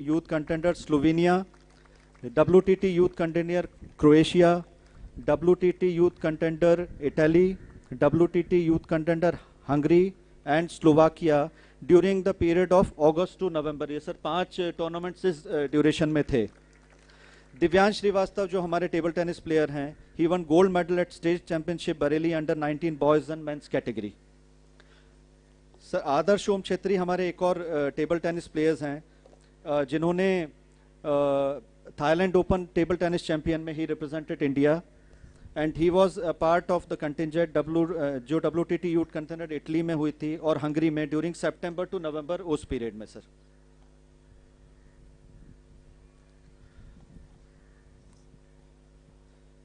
youth contender Slovenia, WTT youth contender Croatia, WTT youth contender Italy, WTT youth contender Hungary and Slovakia during the period of August to November. ये sir 5 tournaments इस duration में थे. दिव्यांश श्रीवास्तव जो हमारे table tennis player हैं, he won gold medal at state championship Bareilly under 19 boys and men's category. Sir Adarsh Om Chhetri हमारे एक और टेबल टेनिस प्लेयर्स हैं जिन्होंने Thailand open table tennis champion में he represented India and he was a part of the contingent जो WTT youth contender Italy में हुई थी और हंगरी में ड्यूरिंग सितंबर टू नवंबर उस पीरियड में.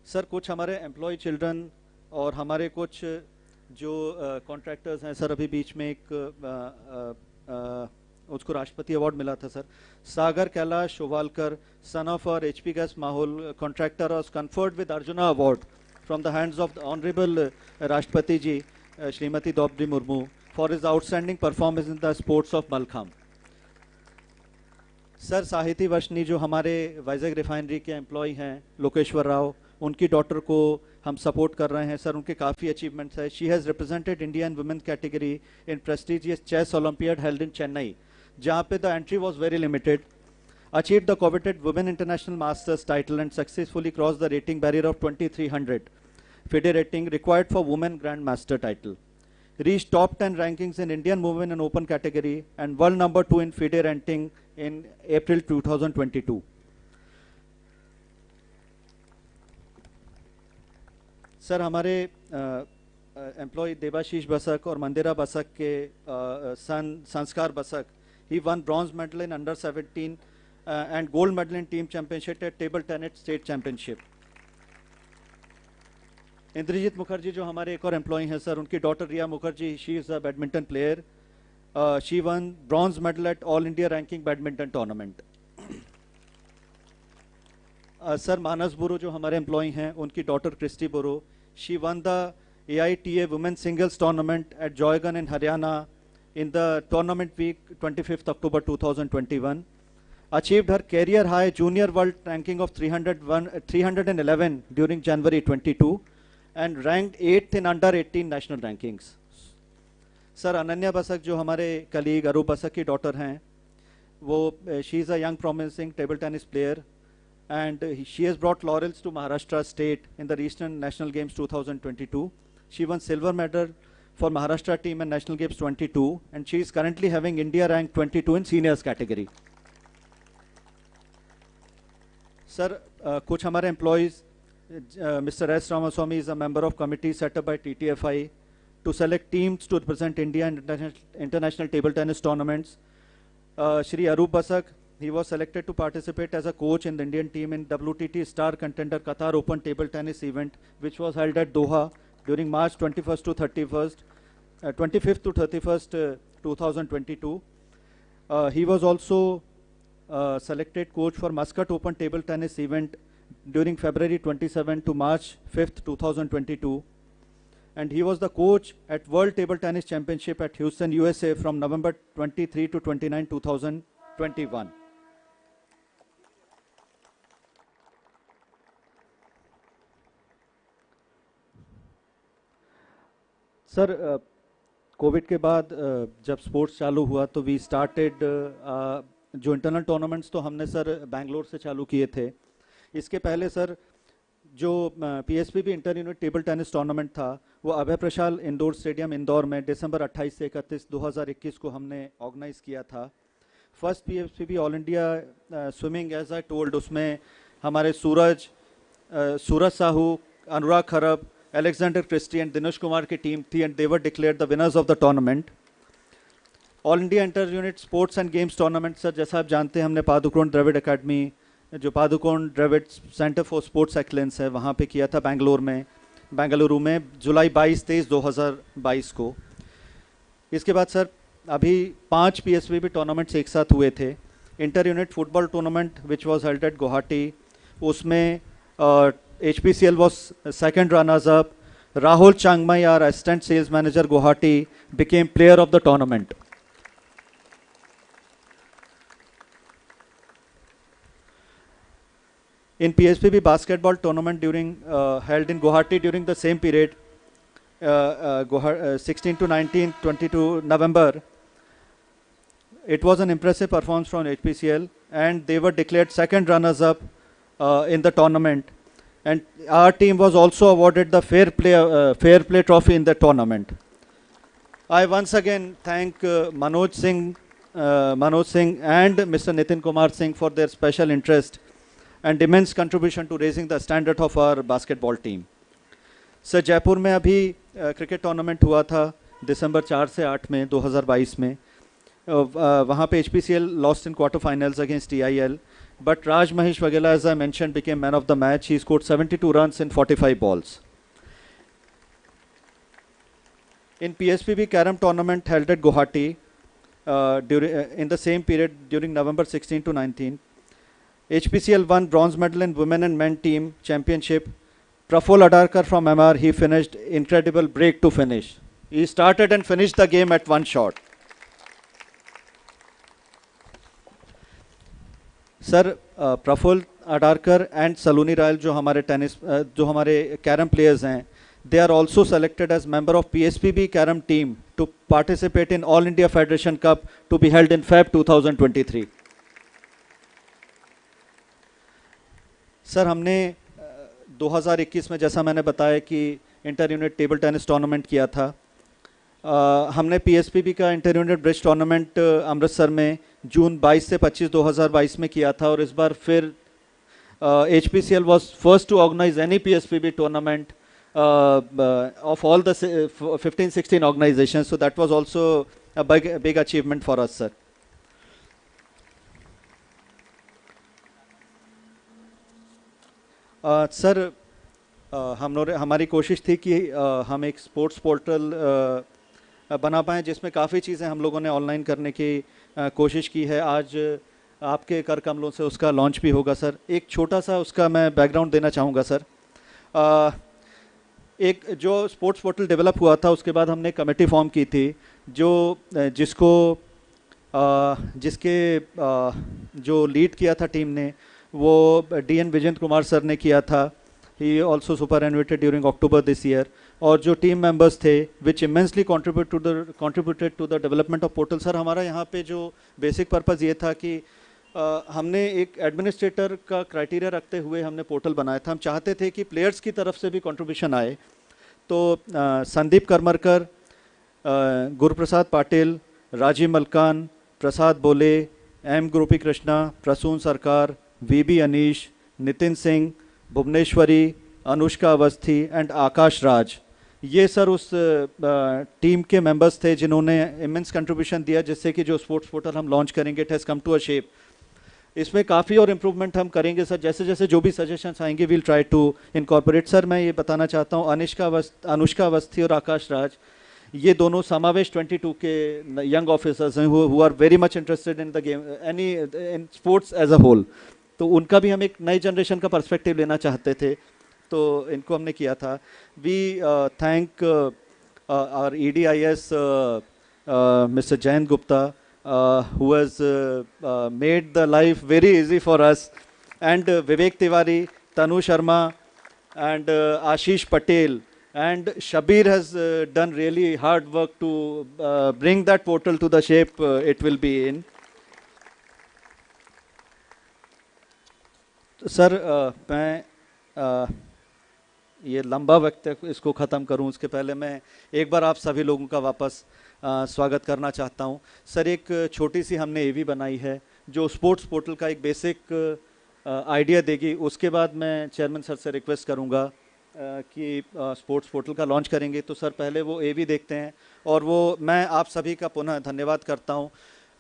सर कुछ हमारे एम्प्लॉय चिल्ड्रन और हमारे कुछ जो कॉन्ट्रैक्टर्स हैं सर, अभी बीच में एक उसको राष्ट्रपति अवार्ड मिला था sir. Sagar Kailash Shovalkar, son of और HP गैस माहौल contractor, was conferred with Arjuna award from the hands of the honourable राष्ट्रपति ji Shrimati Draupadi Murmu for his outstanding performance in the sports of Mallakhamb. Sir Sahiti Varshini जो हमारे वाइजैग रिफाइनरी के एम्प्लॉय हैं लोकेश्वर राव, उनकी डॉटर को हम सपोर्ट कर रहे हैं सर. उनके काफ़ी अचीवमेंट्स है. She has represented India in women category in prestigious chess olympiad held in Chennai, जहाँ पे the entry was very limited. Achieve the coveted women international masters title and successfully cross the rating barrier of 2300 FIDE rating required for women grand master title. Reached top 10 rankings in Indian women and open category and world number 2 in FIDE ranking in April 2022. Sir हमारे employ Debashish Basak और मंदिरा बसक के son Sanskar Basak, he won bronze medal in under 17 and gold medal in team championship at table tennis state championship. Indrajit Mukherjee जो हमारे एक और employ हैं sir, उनकी daughter Riya Mukherjee, she is a badminton player. She won bronze medal at all India ranking badminton tournament. Sir Manas Boro जो हमारे employ हैं, उनकी daughter Kristi Boro, she won the AITA women singles tournament at जॉयगन in Haryana in the tournament week 25 October 2021. Achieved her career high junior world ranking of 311 during January 22 and ranked 8th in under 18 national rankings. Sir Ananya Basak जो हमारे colleague अरूप बसक की daughter हैं, वो she is a young promising table tennis player and she has brought laurels to Maharashtra state in the Regional National Games 2022. She won silver medal for Maharashtra team in National Games 22 and she is currently having India rank 22 in seniors category. Sir कुछ हमारे employees, Mr. S. Ramaswamy is a member of committee set up by TTFI to select teams to represent India in international table tennis tournaments. Shri Arup Basak, he was selected to participate as a coach in the Indian team in WTT Star Contender Qatar Open Table Tennis event, which was held at Doha during March 25th to 31st, 2022. He was also selected coach for Muscat Open Table Tennis event during February 27 to March 5th, 2022. And he was the coach at World Table Tennis Championship at Houston, USA from November 23 to 29, 2021. Sir Covid के बाद जब sports चालू हुआ तो we started जो internal tournaments तो हमने sir Bangalore से चालू किए थे. इसके पहले सर जो PSPB inter unit table tennis tournament था, वो अभय प्रशाल इंडोर स्टेडियम इंदौर में दिसंबर 28 से 31, 2021 को हमने ऑर्गेनाइज किया था. First PSPB all India swimming as I told, उसमें हमारे सूरज साहू, अनुराग खरब, Alexander Christie and Dinesh Kumar की टीम थी and they were declared the winners of the tournament. All India inter unit sports and games tournament sir, जैसा आप जानते हैं, हमने पादुकोण द्रविड़ एकेडमी, जो Padukone Dravid centre for sports excellence है, वहाँ पे किया था बेंगलुरु में जुलाई 22-23, 2022 को. इसके बाद सर अभी 5 PSPB टूर्नामेंट्स एक साथ हुए थे. Inter unit football tournament which was held at Guwahati, उसमें HPCL was second runners up. Rahul Changmai, our assistant sales manager Guwahati, became player of the tournament. In PSPB basketball tournament during held in Guwahati during the same period, 16 to 19, 22 November, it was an impressive performance from HPCL, and they were declared second runners-up in the tournament. And our team was also awarded the Fair Play Trophy in the tournament. I once again thank Manoj Singh and Mr. Nitin Kumar Singh for their special interest and immense contribution to raising the standard of our basketball team. Sir Jaipur में अभी cricket tournament हुआ था दिसंबर 4 से 8 में 2022 में वहाँ पे HPCL lost in quarter finals against TIL, but Raj Mahesh Vagela, as I mentioned, became man of the match. He scored 72 runs in 45 balls. In PSPB Carom tournament held at Guwahati in the same period during November 16 to 19, HPCL won bronze medal in women and men team championship. Praful Adarkar from MR, he finished incredible break to finish. He started and finished the game at one shot. Sir, Praful Adarkar and Saloni Rayal जो हमारे carrom players हैं, they are also selected as member of PSPB Carom team to participate in All India Federation Cup to be held in Feb 2023. Sir हमने 2021 में जैसा मैंने बताया कि inter unit table tennis tournament किया था, हमने पीएसपीबी का inter unit bridge tournament Amritsar में जून 22 से 25 2022 में किया था, और इस बार फिर HPCL was first to organise any PSPB tournament of all the 15-16 organisations, so that was also a big achievement for us sir. Sir हमारी कोशिश थी कि हम एक स्पोर्ट्स पोर्टल बना पाएँ जिसमें काफ़ी चीज़ें हम लोगों ने ऑनलाइन करने की कोशिश की है. आज आपके कर कमलों से उसका लॉन्च भी होगा सर. एक छोटा सा उसका मैं बैकग्राउंड देना चाहूँगा सर. एक जो स्पोर्ट्स पोर्टल डेवलप हुआ था उसके बाद हमने कमेटी फॉर्म की थी जिसके जो लीड किया था टीम ने वो DN विजेंद्र कुमार सर ने किया था. He also superannuated during October this year. और जो टीम मेंबर्स थे which immensely contributed to the development of portal. Sir हमारा यहाँ पे जो बेसिक पर्पज़ ये था कि हमने एक एडमिनिस्ट्रेटर का क्राइटेरिया रखते हुए हमने पोर्टल बनाया था. हम चाहते थे कि प्लेयर्स की तरफ से भी कंट्रीब्यूशन आए. तो संदीप करमरकर, गुरुप्रसाद पाटिल, राजीव मलकान, प्रसाद बोले, M गोपी कृष्णा, प्रसून सरकार, VB अनीश, नितिन सिंह, भुवनेश्वरी, अनुष्का अवस्थी एंड आकाश राज, ये सर उस टीम के मेंबर्स थे जिन्होंने इमेंस कंट्रीब्यूशन दिया जिससे कि जो स्पोर्ट्स पोर्टल हम लॉन्च करेंगे it has come to a shape. इसमें काफ़ी और इम्प्रूवमेंट हम करेंगे सर. जैसे जैसे जो भी सजेशंस आएंगे we'll try to incorporate. Sir मैं ये बताना चाहता हूँ अनुष्का अवस्थी और आकाश राज ये दोनों समावेश 22 के यंग ऑफिसर्स हैं who are very much interested in the game in sports as a whole. तो उनका भी हम एक नई जनरेशन का पर्सपेक्टिव लेना चाहते थे, तो इनको हमने किया था. We thank our EDIS mister Jayant Gupta who has made the life very easy for us, and Vivek Tiwari, Tanu Sharma and Ashish Patel and Shabir has done really hard work to bring that portal to the shape it will be in. Sir मैं ये लंबा वक्त इसको ख़त्म करूं उसके पहले मैं एक बार आप सभी लोगों का वापस स्वागत करना चाहता हूं. सर एक छोटी सी हमने ये भी बनाई है जो स्पोर्ट्स पोर्टल का एक बेसिक आइडिया देगी. उसके बाद मैं चेयरमैन सर से रिक्वेस्ट करूंगा कि स्पोर्ट्स पोर्टल का लॉन्च करेंगे. तो सर पहले वो ये भी देखते हैं और वो मैं आप सभी का पुनः धन्यवाद करता हूं.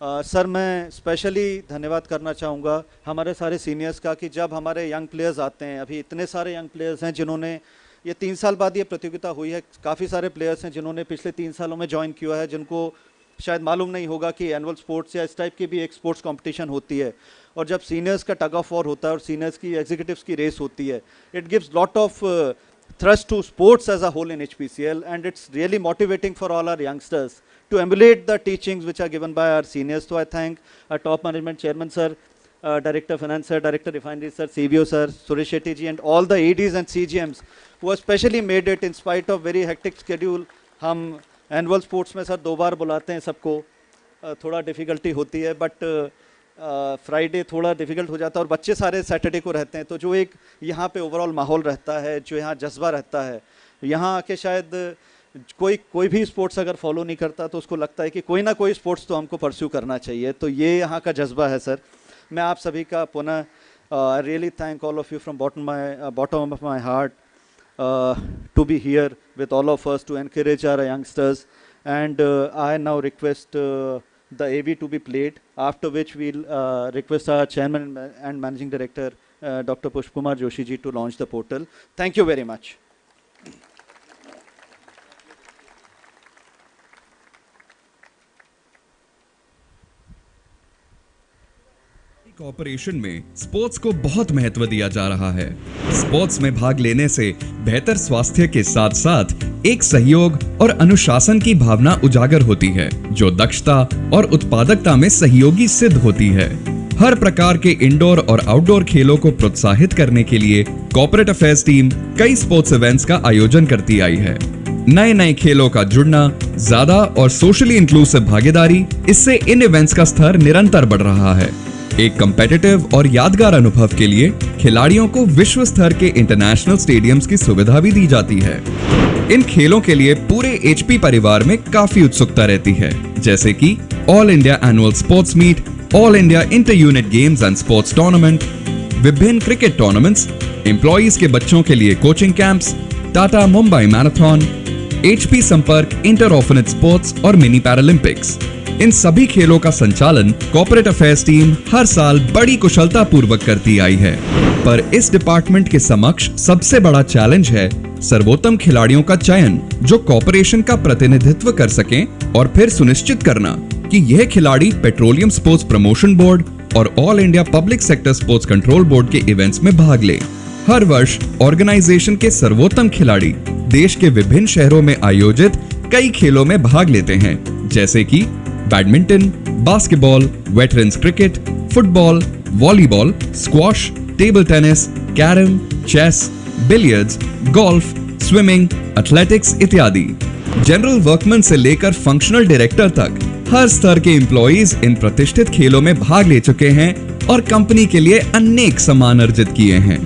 सर मैं स्पेशली धन्यवाद करना चाहूँगा हमारे सारे सीनियर्स का कि जब हमारे यंग प्लेयर्स आते हैं, अभी इतने सारे यंग प्लेयर्स हैं जिन्होंने ये 3 साल बाद ये प्रतियोगिता हुई है. काफ़ी सारे प्लेयर्स हैं जिन्होंने पिछले 3 सालों में ज्वाइन किया है, जिनको शायद मालूम नहीं होगा कि एनुअल स्पोर्ट्स या इस टाइप की भी एक स्पोर्ट्स कंपटीशन होती है. और जब सीनियर्स का टग ऑफ वॉर होता है और सीनियर्स की एग्जीक्यूटिव्स की रेस होती है, it gives lot of thrust to sports as a whole in HPCL, and it's really motivating for all our youngsters to emulate the teachings which are given by our seniors. So I thank our top management chairman sir, Director Finance sir, Director Refinery sir, CVO sir, Suresh Shetty ji, and all the ADs and CGMs who have specially made it in spite of very hectic schedule. हम annual sports में sir 2 बार बुलाते हैं सबको, थोड़ा difficulty होती है, but Friday थोड़ा difficult हो जाता है और बच्चे सारे सैटरडे को रहते हैं, तो जो एक यहाँ पे ओवरऑल माहौल रहता है, जो यहाँ जज्बा रहता है, यहाँ आके शायद कोई भी स्पोर्ट्स अगर फॉलो नहीं करता तो उसको लगता है कि कोई ना कोई स्पोर्ट्स तो हमको परस्यू करना चाहिए, तो ये यहाँ का जज्बा है सर. मैं आप सभी का पुनः I really thank all of you from bottom of my heart to be here with all of us to encourage our youngsters, and I now request the AV to be played, after which we'll request our chairman and managing director Dr. Pushpkumar Joshi ji to launch the portal. Thank you very much. Corporation में sports को बहुत महत्व दिया जा रहा है. Sports में भाग लेने से बेहतर स्वास्थ्य के साथ साथ एक सहयोग और अनुशासन की भावना उजागर होती है, जो दक्षता और उत्पादकता में सहयोगी सिद्ध होती है. हर प्रकार के इंडोर और आउटडोर खेलों को प्रोत्साहित करने के लिए कॉर्पोरेट अफेयर्स टीम कई स्पोर्ट्स इवेंट्स का आयोजन करती आई है. नए नए खेलों का जुड़ना, ज्यादा और सोशली इंक्लूसिव भागीदारी, इससे इन इवेंट्स का स्तर निरंतर बढ़ रहा है. एक कम्पेटिटिव और यादगार अनुभव के लिए खिलाड़ियों को विश्व स्तर के इंटरनेशनल स्टेडियम्स की सुविधा भी दी जाती है. इन खेलों के लिए पूरे एचपी परिवार में काफी उत्सुकता रहती है, जैसे कि all India annual sports meet, all India inter unit games and sports tournament, विभिन्न क्रिकेट टूर्नामेंट्स, एम्प्लॉइज के बच्चों के लिए coaching camps, Tata Mumbai marathon, HP Sampark inter orphanage sports और मिनी पैरालंपिक्स. इन सभी खेलों का संचालन कॉर्पोरेट अफेयर्स टीम हर साल बड़ी कुशलता पूर्वक करती आई है. पर इस डिपार्टमेंट के समक्ष सबसे बड़ा चैलेंज है सर्वोत्तम खिलाड़ियों का चयन, जो कॉर्पोरेशन का प्रतिनिधित्व कर सकें, और फिर सुनिश्चित करना कि यह खिलाड़ी पेट्रोलियम स्पोर्ट्स प्रमोशन बोर्ड और all India public sector sports control board के इवेंट्स में भाग ले. हर वर्ष ऑर्गेनाइजेशन के सर्वोत्तम खिलाड़ी देश के विभिन्न शहरों में आयोजित कई खेलों में भाग लेते हैं, जैसे कि badminton, basketball, veterans cricket, football, volleyball, squash, table tennis, carrom, chess, billiards, golf, swimming, athletics इत्यादि. जनरल वर्कमैन से लेकर फंक्शनल डायरेक्टर तक हर स्तर के एम्प्लॉइज इन प्रतिष्ठित खेलों में भाग ले चुके हैं और कंपनी के लिए अनेक सम्मान अर्जित किए हैं.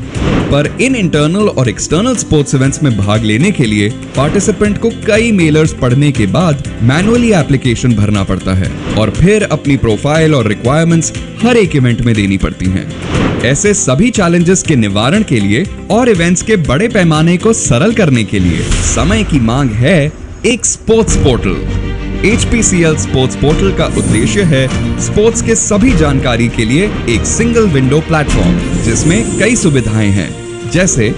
पर इन इंटरनल और एक्सटर्नल स्पोर्ट्स इवेंट्स में भाग लेने के लिए पार्टिसिपेंट को कई मेलर्स पढ़ने के बाद मैनुअली एप्लीकेशन भरना पड़ता है और फिर अपनी प्रोफाइल और रिक्वायरमेंट्स हर एक इवेंट में देनी पड़ती हैं. ऐसे सभी चैलेंजेस के निवारण के लिए और इवेंट्स के बड़े पैमाने को सरल करने के लिए समय की मांग है एक sports portal. HPCL sports portal का उद्देश्य है स्पोर्ट्स के सभी जानकारी के लिए एक सिंगल विंडो प्लेटफॉर्म, जिसमें कई सुविधाएं हैं, जैसे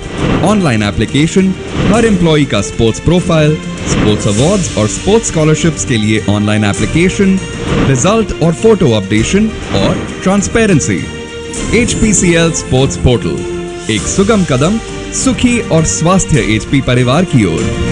ऑनलाइन एप्लीकेशन, हर एम्प्लॉय का स्पोर्ट्स प्रोफाइल, स्पोर्ट्स अवार्ड्स और स्पोर्ट्स स्कॉलरशिप्स के लिए ऑनलाइन एप्लीकेशन, रिजल्ट और फोटो अपडेशन और ट्रांसपेरेंसी. HPCL स्पोर्ट्स पोर्टल, एक सुगम कदम सुखी और स्वास्थ्य HP परिवार की ओर.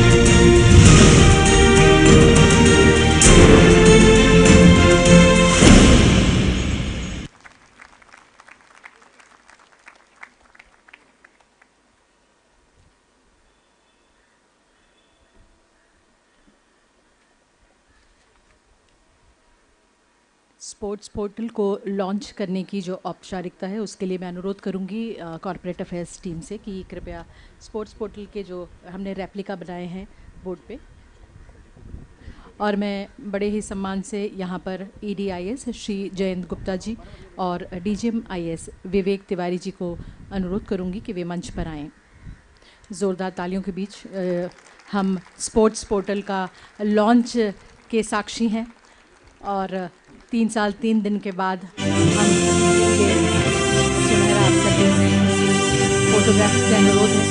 स्पोर्ट्स पोर्टल को लॉन्च करने की जो औपचारिकता है, उसके लिए मैं अनुरोध करूंगी कॉर्पोरेट अफेयर्स टीम से कि कृपया स्पोर्ट्स पोर्टल के जो हमने रेप्लिका बनाए हैं बोर्ड पे, और मैं बड़े ही सम्मान से यहाँ पर EDIS श्री जयंत गुप्ता जी और DGM IS विवेक तिवारी जी को अनुरोध करूंगी कि वे मंच पर आएँ. ज़ोरदार तालियों के बीच हम स्पोर्ट्स पोर्टल का लॉन्च के साक्षी हैं, और 3 साल 3 दिन के बाद हम ये सुनहरा अवसर देख रहे हैं. फोटोग्राफ से अनुरोध है.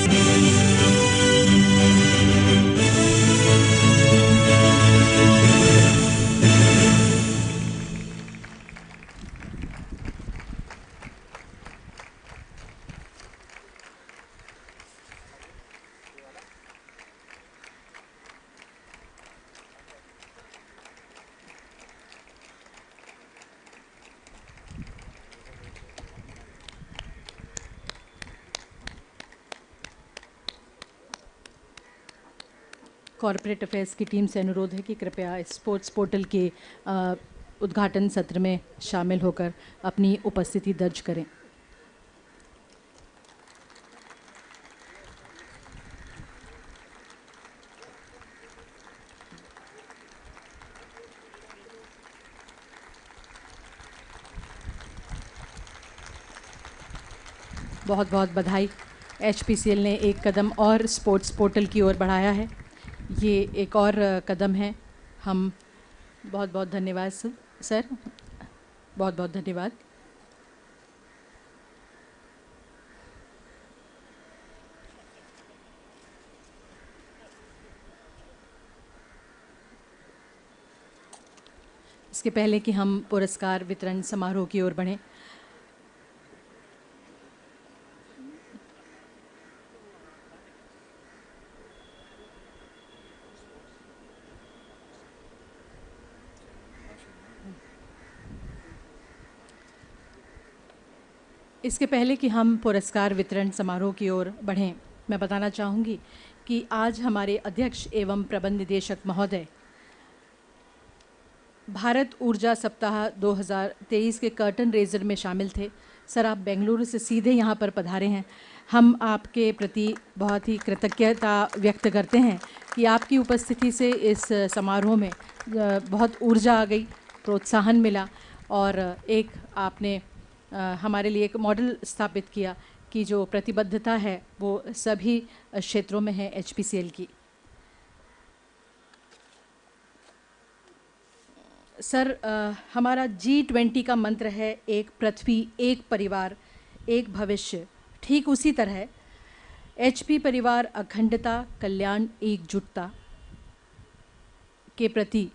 कॉरपोरेट अफेयर्स की टीम से अनुरोध है कि कृपया इस स्पोर्ट्स पोर्टल के उद्घाटन सत्र में शामिल होकर अपनी उपस्थिति दर्ज करें। बहुत बहुत बधाई। HPCL ने एक कदम और स्पोर्ट्स पोर्टल की ओर बढ़ाया है। ये एक और कदम है। हम बहुत बहुत धन्यवाद सर, बहुत बहुत धन्यवाद। इसके पहले कि हम पुरस्कार वितरण समारोह की ओर बढ़ें, इसके पहले कि हम पुरस्कार वितरण समारोह की ओर बढ़ें, मैं बताना चाहूँगी कि आज हमारे अध्यक्ष एवं प्रबंध निदेशक महोदय भारत ऊर्जा सप्ताह 2023 के कर्टन रेजर में शामिल थे। सर, आप बेंगलुरु से सीधे यहाँ पर पधारे हैं। हम आपके प्रति बहुत ही कृतज्ञता व्यक्त करते हैं कि आपकी उपस्थिति से इस समारोह में बहुत ऊर्जा आ गई, प्रोत्साहन मिला और एक आपने हमारे लिए एक मॉडल स्थापित किया कि जो प्रतिबद्धता है वो सभी क्षेत्रों में है HPCL की। सर, हमारा G20 का मंत्र है एक पृथ्वी, एक परिवार, एक भविष्य। ठीक उसी तरह HP परिवार अखंडता, कल्याण, एकजुटता के प्रति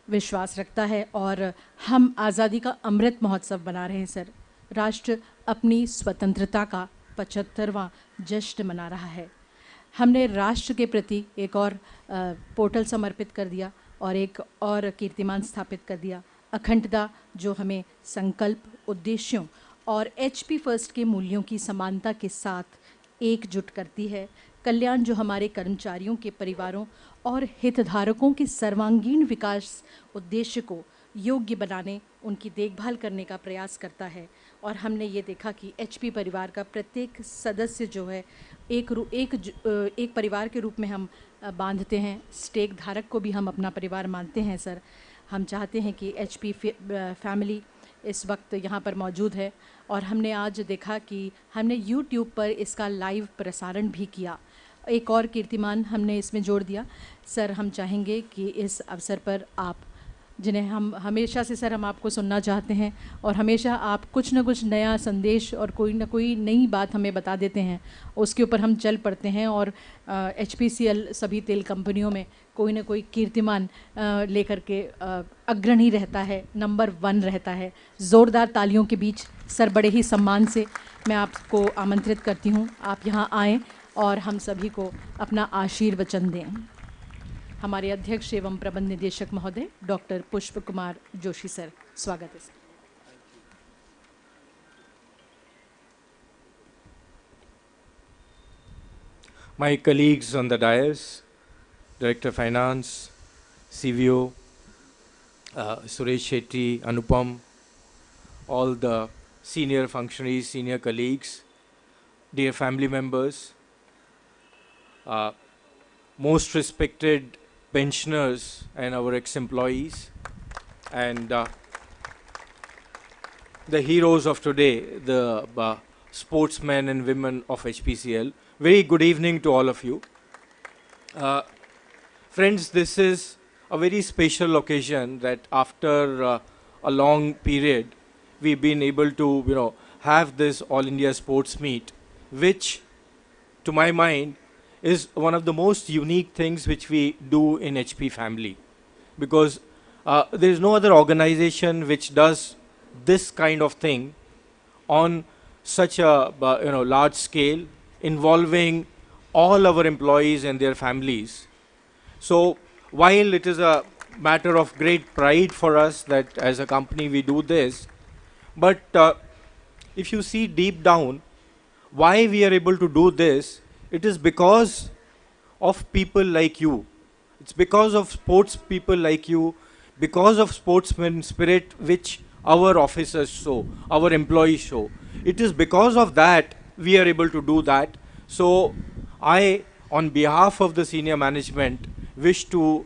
विश्वास रखता है और हम आज़ादी का अमृत महोत्सव मना रहे हैं। सर, राष्ट्र अपनी स्वतंत्रता का 75वां जश्न मना रहा है। हमने राष्ट्र के प्रति एक और पोर्टल समर्पित कर दिया और एक और कीर्तिमान स्थापित कर दिया। अखंडता जो हमें संकल्प, उद्देश्यों और HP फर्स्ट के मूल्यों की समानता के साथ एकजुट करती है। कल्याण जो हमारे कर्मचारियों के परिवारों और हितधारकों के सर्वांगीण विकास उद्देश्य को योग्य बनाने, उनकी देखभाल करने का प्रयास करता है। और हमने ये देखा कि HP परिवार का प्रत्येक सदस्य जो है एक परिवार के रूप में हम बांधते हैं। स्टेक धारक को भी हम अपना परिवार मानते हैं। सर, हम चाहते हैं कि HP फैमिली इस वक्त यहाँ पर मौजूद है और हमने आज देखा कि हमने YouTube पर इसका लाइव प्रसारण भी किया। एक और कीर्तिमान हमने इसमें जोड़ दिया। सर, हम चाहेंगे कि इस अवसर पर आप, जिन्हें हम हमेशा से सर हम आपको सुनना चाहते हैं और हमेशा आप कुछ ना कुछ नया संदेश और कोई ना कोई नई बात हमें बता देते हैं, उसके ऊपर हम चल पड़ते हैं और HPCL सभी तेल कंपनियों में कोई ना कोई कीर्तिमान लेकर के अग्रणी रहता है, नंबर 1 रहता है। ज़ोरदार तालियों के बीच सर, बड़े ही सम्मान से मैं आपको आमंत्रित करती हूँ, आप यहाँ आएँ और हम सभी को अपना आशीर्वचन दें। हमारे अध्यक्ष एवं प्रबंध निदेशक महोदय डॉक्टर पुष्प कुमार जोशी सर, स्वागत है sir. My colleagues on the dais, Director Finance, CVO, Suresh Shetty, Anupam, all the senior functionaries, senior colleagues, dear family members, most respected pensioners and our ex-employees, and the heroes of today, the sportsmen and women of HPCL. Very good evening to all of you. Friends, this is a very special occasion that after a long period, we've been able to, have this All India Sports Meet, which, to my mind, is one of the most unique things which we do in HP family, because there is no other organization which does this kind of thing on such a large scale, involving all our employees and their families. So while it is a matter of great pride for us that as a company we do this, but if you see deep down why we are able to do this, it is because of people like you, It's because of sports people like you, because of sportsman spirit which our officers show, our employees show. It is because of that we are able to do that. So I, on behalf of the senior management, wish to,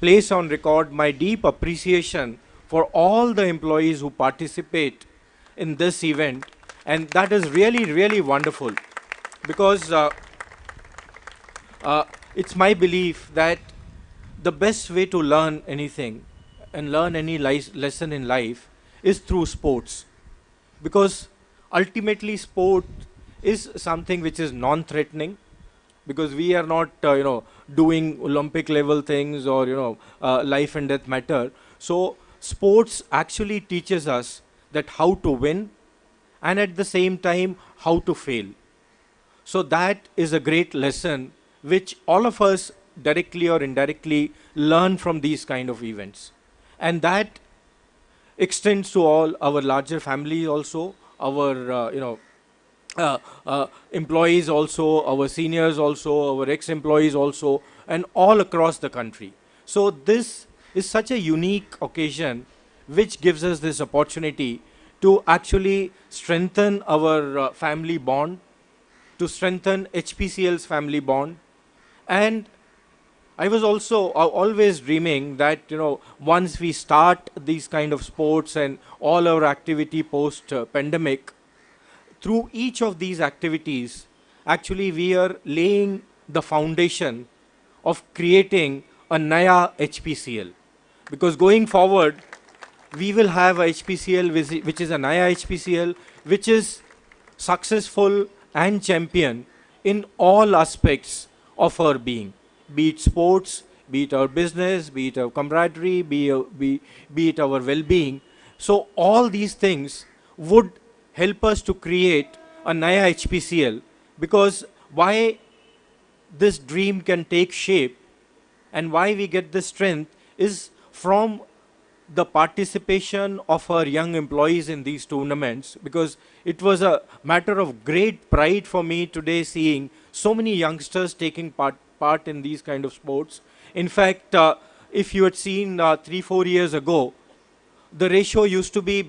place on record my deep appreciation for all the employees who participate in this event, and that is really, really wonderful, because it's my belief that the best way to learn anything and learn any lesson in life is through sports, because ultimately sport is something which is non-threatening, because we are not doing Olympic level things or life and death matter. So sports actually teaches us that how to win and at the same time how to fail. So that is a great lesson which all of us directly or indirectly learn from these kind of events, and that extends to all our larger family also, our employees also, our seniors also, our ex-employees also, and all across the country. So this is such a unique occasion which gives us this opportunity to actually strengthen our family bond, to strengthen HPCL's family bond. And I was also always dreaming that, once we start these kind of sports and all our activity post pandemic, through each of these activities, actually we are laying the foundation of creating a Naya HPCL. Because going forward, we will have a HPCL which is a Naya HPCL, which is successful and champion in all aspects of our being, be it sports, be it our business, be it our camaraderie, be it our well-being. So all these things would help us to create a Naya HPCL, because why this dream can take shape and why we get this strength is from the participation of our young employees in these tournaments, because it was a matter of great pride for me today seeing so many youngsters taking part in these kind of sports. In fact, if you had seen 3-4 years ago, the ratio used to be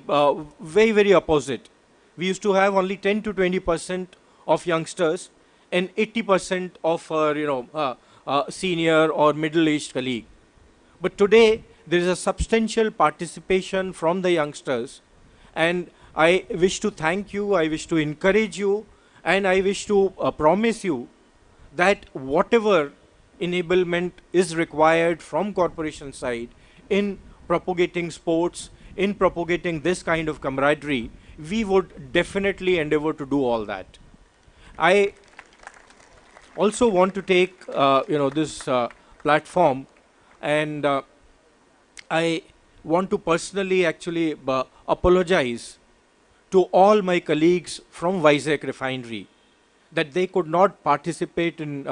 very, very opposite. We used to have only 10 to 20% of youngsters and 80% of our senior or middle-aged colleague. But today, there is a substantial participation from the youngsters, and I wish to thank you, I wish to encourage you, and I wish to promise you that whatever enablement is required from corporation side in propagating sports, in propagating this kind of camaraderie, we would definitely endeavor to do all that. I also want to take this platform, and I want to personally actually apologize to all my colleagues from Vizag Refinery that they could not participate in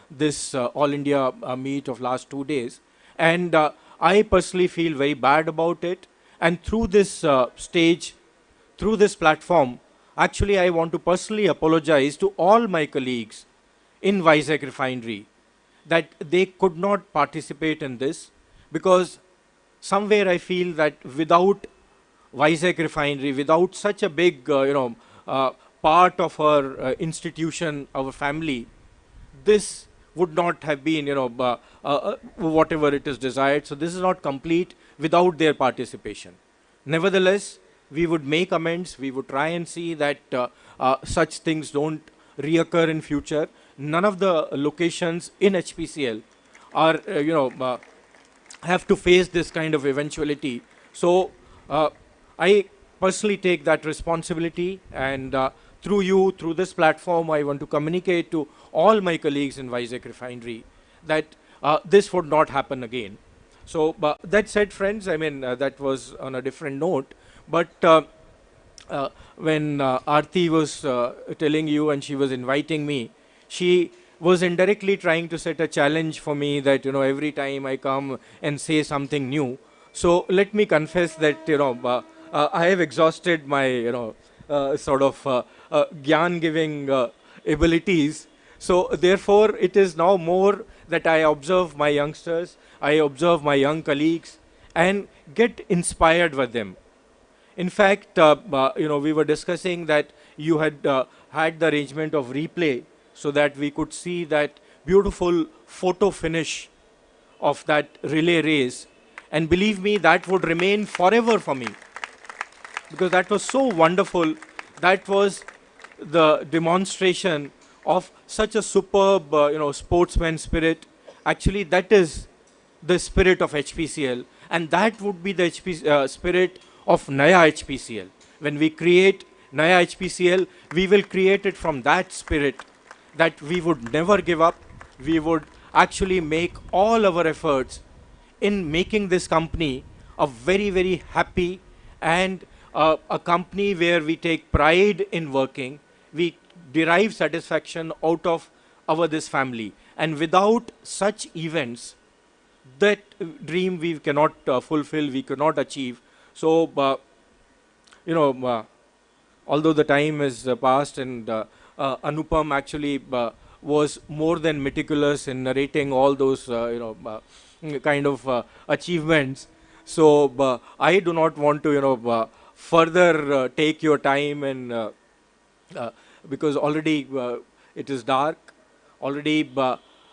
this All India meet of last 2 days. And I personally feel very bad about it. And through this stage, through this platform, actually I want to personally apologize to all my colleagues in Vizag Refinery that they could not participate in this, because somewhere I feel that without Vizag Refinery, without such a big part of our institution, our family, this would not have been whatever it is desired. So this is not complete without their participation. Nevertheless, we would make amends. We would try and see that such things don't reoccur in future. None of the locations in HPCL are have to face this kind of eventuality. So I personally take that responsibility, and through you, through this platform, I want to communicate to all my colleagues in Vizag Refinery that this would not happen again. So that said, friends, I mean, that was on a different note, but when Aarti was telling you and she was inviting me, she was indirectly trying to set a challenge for me that, every time I come and say something new. So let me confess that, I have exhausted my, sort of gyan giving abilities. So therefore, it is now more that I observe my youngsters, I observe my young colleagues, and get inspired with them. In fact, we were discussing that you had had the arrangement of replay so that we could see that beautiful photo finish of that relay race. And believe me, that would remain forever for me, because that was so wonderful. That was the demonstration of such a superb, sportsman spirit. Actually, that is the spirit of HPCL, and that would be the spirit of Naya HPCL. When we create Naya HPCL, we will create it from that spirit, that we would never give up. We would actually make all our efforts in making this company a very, very happy and a company where we take pride in working. We derive satisfaction out of this family. And without such events, that dream we cannot fulfill, we cannot achieve. So, although the time has passed, and Anupam actually was more than meticulous in narrating all those, kind of achievements. So, I do not want to, further take your time, and because already it is dark. Already,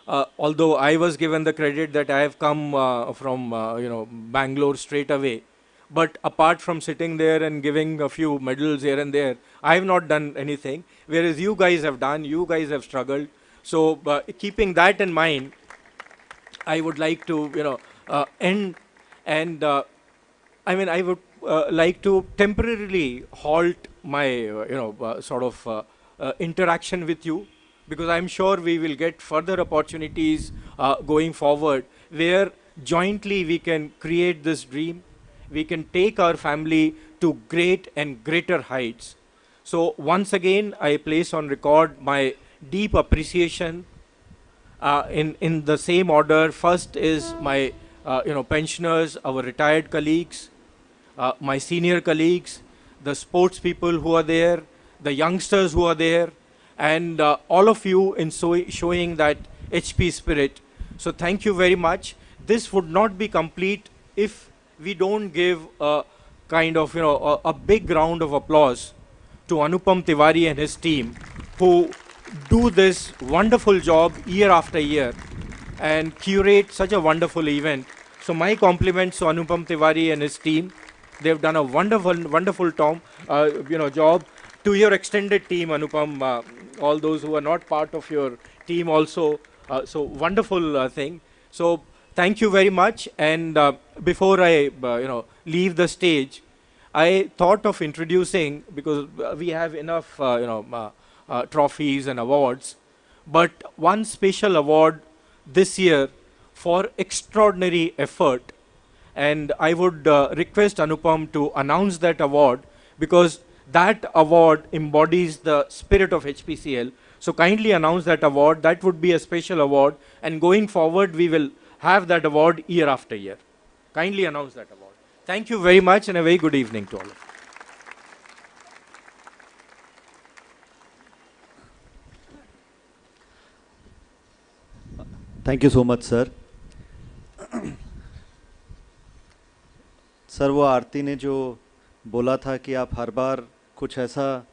although I was given the credit that I have come from Bangalore straight away, but apart from sitting there and giving a few medals here and there, I have not done anything. Whereas you guys have done, you guys have struggled. So keeping that in mind, I would like to end, and I would like to temporarily halt my sort of interaction with you, because I'm sure we will get further opportunities going forward, where jointly we can create this dream. We can take our family to great and greater heights. So once again, I place on record my deep appreciation in the same order. First is my pensioners, our retired colleagues, my senior colleagues, the sports people who are there, the youngsters who are there, and all of you in showing that HP spirit. So thank you very much. This would not be complete if we don't give a kind of a big round of applause to Anupam Tiwari and his team, who do this wonderful job year after year and curate such a wonderful event. So my compliments to Anupam Tiwari and his team. They've done a wonderful job. To your extended team, Anupam, all those who are not part of your team also, so wonderful thing. So thank you very much. And before I leave the stage, I thought of introducing, because we have enough trophies and awards, but one special award this year for extraordinary effort. And I would request Anupam to announce that award, because that award embodies the spirit of HPCL. So kindly announce that award. That would be a special award, and going forward we will have that award year after year. Kindly announce that award. Thank you very much, and a very good evening to all of you. Thank you so much, sir. Sir, वो आरती ने जो बोला था कि आप हर बार कुछ ऐसा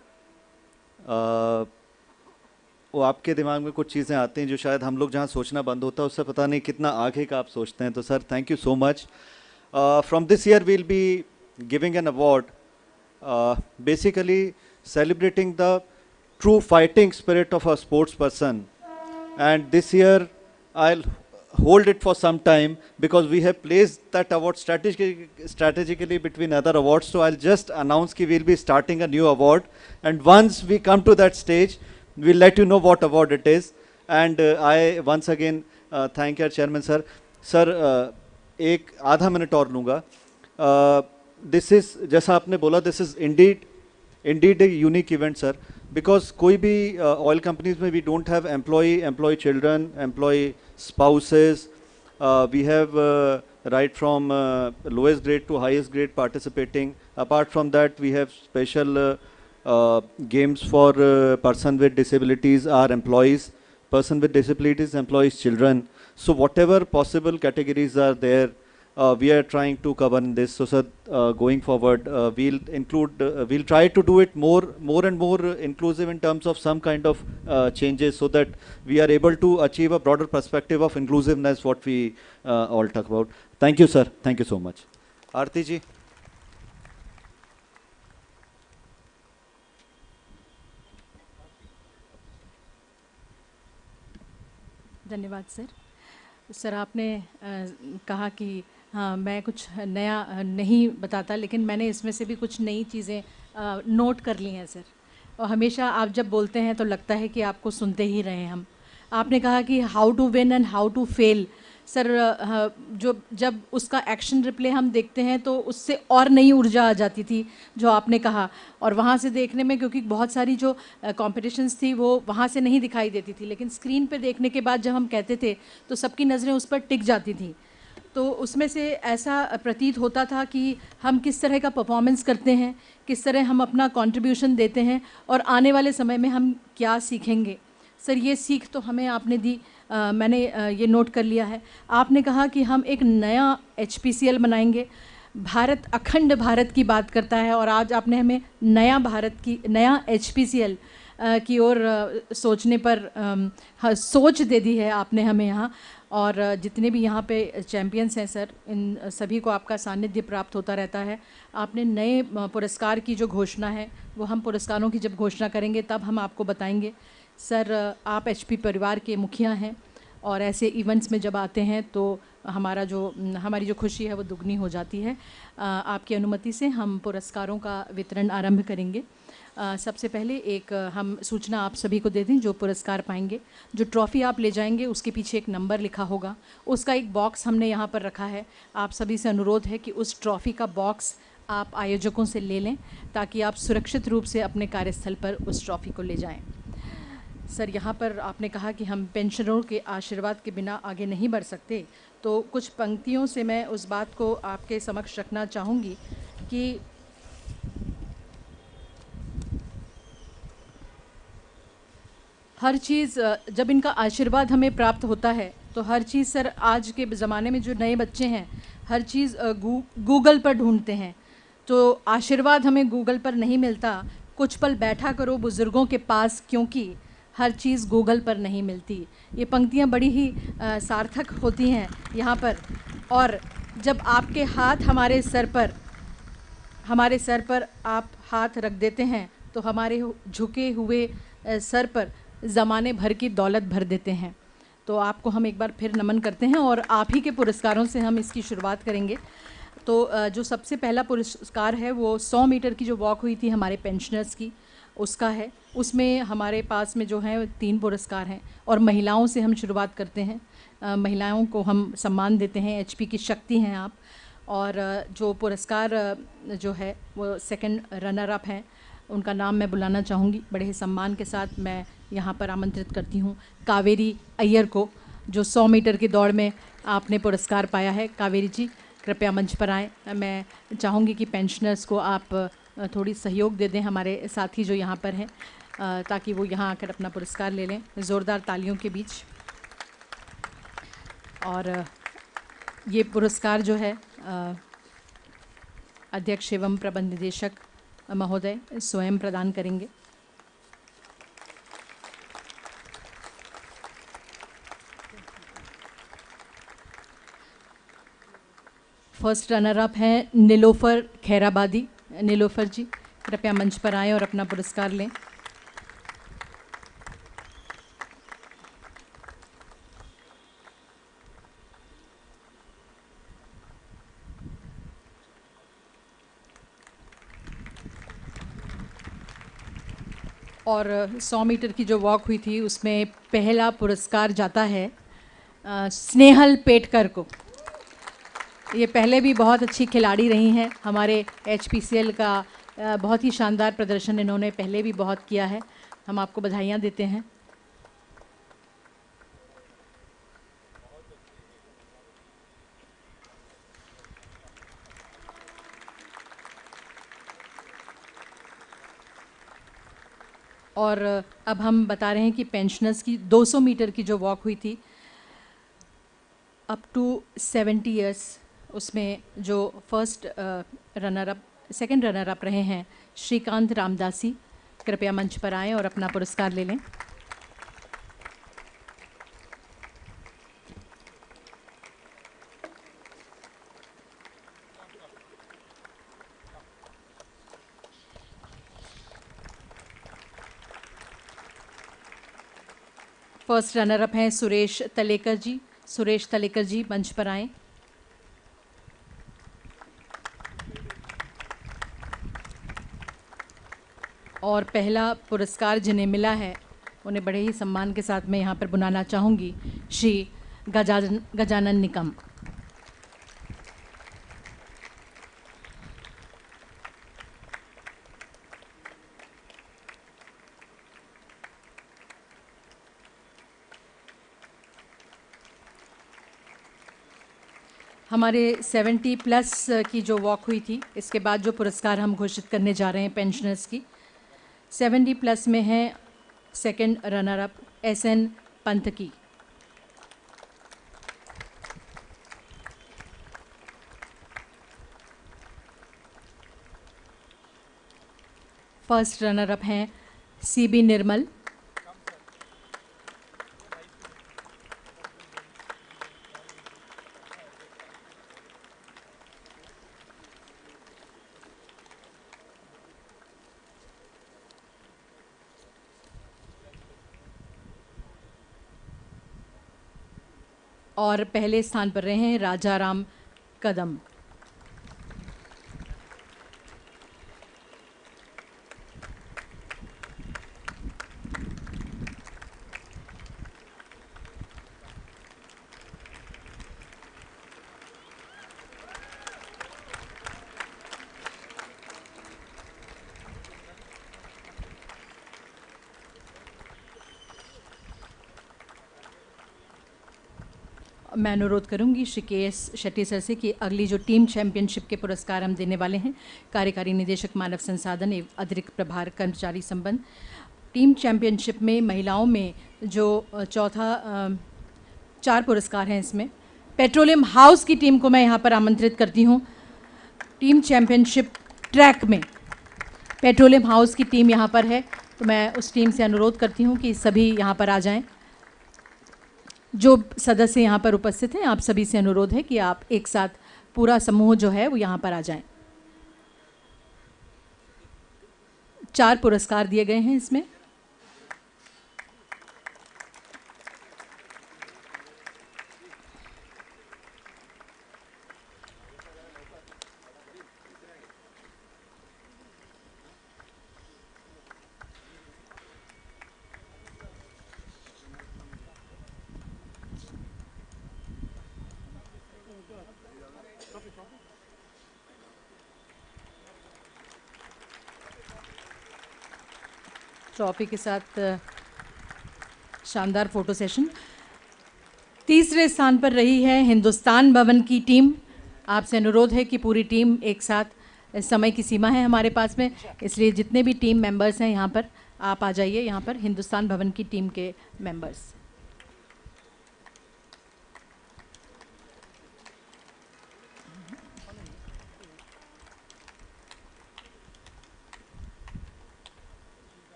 वो आपके दिमाग में कुछ चीज़ें आती हैं जो शायद हम लोग जहाँ सोचना बंद होता है उससे पता नहीं कितना आगे का आप सोचते हैं. तो sir, thank you so much. From this year we'll be giving an award basically celebrating the true fighting spirit of a sports person. And this year I'll hold it for some time, because we have placed that award strategically between other awards. So I'll just announce that we'll be starting a new award, and once we come to that stage, we'll let you know what award it is. And I once again thank your chairman, sir. Sir, एक आधा minute और लूँगा. This is, जैसा आपने बोला, this is indeed a unique event, sir, because कोई भी oil companies में we don't have employee children, employee spouses. We have right from lowest grade to highest grade participating. Apart from that, we have special games for person with disabilities, our employees. person with disabilities, employees, children. So whatever possible categories are there, we are trying to cover in this. So, sir, going forward, we'll try to do it more and more inclusive in terms of some kind of changes, so that we are able to achieve a broader perspective of inclusiveness, what we all talk about. Thank you, sir. Thank you so much. Aarti ji. धन्यवाद sir. Sir आपने कहा कि हाँ मैं कुछ नया नहीं बताता, लेकिन मैंने इसमें से भी कुछ नई चीज़ें नोट कर ली हैं सर। और हमेशा आप जब बोलते हैं तो लगता है कि आपको सुनते ही रहें हम। आपने कहा कि how to win and how to fail. Sir जो जब उसका एक्शन रिप्ले हम देखते हैं तो उससे और नई ऊर्जा आ जाती थी जो आपने कहा, और वहाँ से देखने में, क्योंकि बहुत सारी जो कॉम्पिटिशन्स थी वो वहाँ से नहीं दिखाई देती थी, लेकिन स्क्रीन पे देखने के बाद जब हम कहते थे तो सबकी नज़रें उस पर टिक जाती थी। तो उसमें से ऐसा प्रतीत होता था कि हम किस तरह का परफॉर्मेंस करते हैं, किस तरह हम अपना कंट्रीब्यूशन देते हैं, और आने वाले समय में हम क्या सीखेंगे। सर ये सीख तो हमें आपने दी, मैंने ये नोट कर लिया है। आपने कहा कि हम एक नया HPCL बनाएंगे। भारत अखंड भारत की बात करता है, और आज आपने हमें नया HPCL की ओर सोचने पर सोच दे दी है आपने हमें यहाँ। और जितने भी यहाँ पे चैम्पियंस हैं सर, इन सभी को आपका सानिध्य प्राप्त होता रहता है। आपने नए पुरस्कार की जो घोषणा है, वो हम पुरस्कारों की जब घोषणा करेंगे तब हम आपको बताएंगे। सर आप HP परिवार के मुखिया हैं, और ऐसे इवेंट्स में जब आते हैं तो हमारी जो खुशी है वो दुगनी हो जाती है। आपकी अनुमति से हम पुरस्कारों का वितरण आरंभ करेंगे। सबसे पहले एक हम सूचना आप सभी को दे दें, जो पुरस्कार पाएंगे, जो ट्रॉफ़ी आप ले जाएंगे उसके पीछे एक नंबर लिखा होगा, उसका एक बॉक्स हमने यहाँ पर रखा है। आप सभी से अनुरोध है कि उस ट्रॉफ़ी का बॉक्स आप आयोजकों से ले लें, ताकि आप सुरक्षित रूप से अपने कार्यस्थल पर उस ट्रॉफ़ी को ले जाएं। सर यहाँ पर आपने कहा कि हम पेंशनरों के आशीर्वाद के बिना आगे नहीं बढ़ सकते, तो कुछ पंक्तियों से मैं उस बात को आपके समक्ष रखना चाहूँगी कि हर चीज़ जब इनका आशीर्वाद हमें प्राप्त होता है तो हर चीज़ सर, आज के ज़माने में जो नए बच्चे हैं हर चीज़ गूगल पर ढूंढते हैं, तो आशीर्वाद हमें गूगल पर नहीं मिलता। कुछ पल बैठा करो बुज़ुर्गों के पास, क्योंकि हर चीज़ गूगल पर नहीं मिलती। ये पंक्तियाँ बड़ी ही सार्थक होती हैं यहाँ पर। और जब आपके हाथ हमारे सर पर आप हाथ रख देते हैं तो हमारे झुके हुए सर पर ज़माने भर की दौलत भर देते हैं। तो आपको हम एक बार फिर नमन करते हैं, और आप ही के पुरस्कारों से हम इसकी शुरुआत करेंगे। तो जो सबसे पहला पुरस्कार है वो 100 मीटर की जो वॉक हुई थी हमारे पेंशनर्स की, उसका है। उसमें हमारे पास में जो है 3 पुरस्कार हैं, और महिलाओं से हम शुरुआत करते हैं। महिलाओं को हम सम्मान देते हैं, HP की शक्ति हैं आप। और जो पुरस्कार जो है वो सेकंड रनर अप हैं, उनका नाम मैं बुलाना चाहूँगी। बड़े ही सम्मान के साथ मैं यहाँ पर आमंत्रित करती हूँ कावेरी अय्यर को, जो 100 मीटर की दौड़ में आपने पुरस्कार पाया है। कावेरी जी कृपया मंच पर आएँ। मैं चाहूँगी कि पेंशनर्स को आप थोड़ी सहयोग दे दें, हमारे साथी जो यहाँ पर हैं, ताकि वो यहाँ आकर अपना पुरस्कार ले लें ज़ोरदार तालियों के बीच। और ये पुरस्कार जो है अध्यक्ष एवं प्रबंध निदेशक महोदय स्वयं प्रदान करेंगे। फर्स्ट रनर अप हैं नीलोफर खैराबादी। नीलोफर जी कृपया मंच पर आएँ और अपना पुरस्कार लें। और 100 मीटर की जो वॉक हुई थी उसमें पहला पुरस्कार जाता है स्नेहल पेटकर को। ये पहले भी बहुत अच्छी खिलाड़ी रही हैं हमारे HPCL का, बहुत ही शानदार प्रदर्शन इन्होंने पहले भी बहुत किया है। हम आपको बधाइयाँ देते हैं। और अब हम बता रहे हैं कि पेंशनर्स की 200 मीटर की जो वॉक हुई थी अप टू 70 इयर्स, उसमें जो first runner up second runner up रहे हैं श्रीकांत रामदासी, कृपया मंच पर आएं और अपना पुरस्कार ले लें। फर्स्ट रनर अप हैं सुरेश तलेकर जी। सुरेश तलेकर जी मंच पर आएं। और पहला पुरस्कार जिन्हें मिला है उन्हें बड़े ही सम्मान के साथ मैं यहाँ पर बुलाना चाहूँगी, श्री गजानन निकम। हमारे 70 प्लस की जो वॉक हुई थी, इसके बाद जो पुरस्कार हम घोषित करने जा रहे हैं पेंशनर्स की, 70 प्लस में है second runner up SN Panthaki. First runner up हैं CB निर्मल। और पहले स्थान पर रहे हैं राजाराम कदम। मैं अनुरोध करूंगी श्री KS शेट्टी सर से कि अगली जो टीम चैंपियनशिप के पुरस्कार हम देने वाले हैं, कार्यकारी निदेशक मानव संसाधन एवं अतिरिक्त प्रभार कर्मचारी संबंध, टीम चैंपियनशिप में महिलाओं में जो चौथा 4 पुरस्कार हैं, इसमें पेट्रोलियम हाउस की टीम को मैं यहाँ पर आमंत्रित करती हूँ। टीम चैंपियनशिप ट्रैक में पेट्रोलियम हाउस की टीम यहाँ पर है, तो मैं उस टीम से अनुरोध करती हूँ कि सभी यहाँ पर आ जाएं। जो सदस्य यहाँ पर उपस्थित हैं, आप सभी से अनुरोध है कि आप एक साथ पूरा समूह जो है वो यहाँ पर आ जाएं। 4 पुरस्कार दिए गए हैं इसमें। ट्रॉफी के साथ शानदार फोटो सेशन। तीसरे स्थान पर रही है हिंदुस्तान भवन की टीम। आपसे अनुरोध है कि पूरी टीम एक साथ, समय की सीमा है हमारे पास में, इसलिए जितने भी टीम मेंबर्स हैं यहाँ पर आप आ जाइए। यहाँ पर हिंदुस्तान भवन की टीम के मेंबर्स।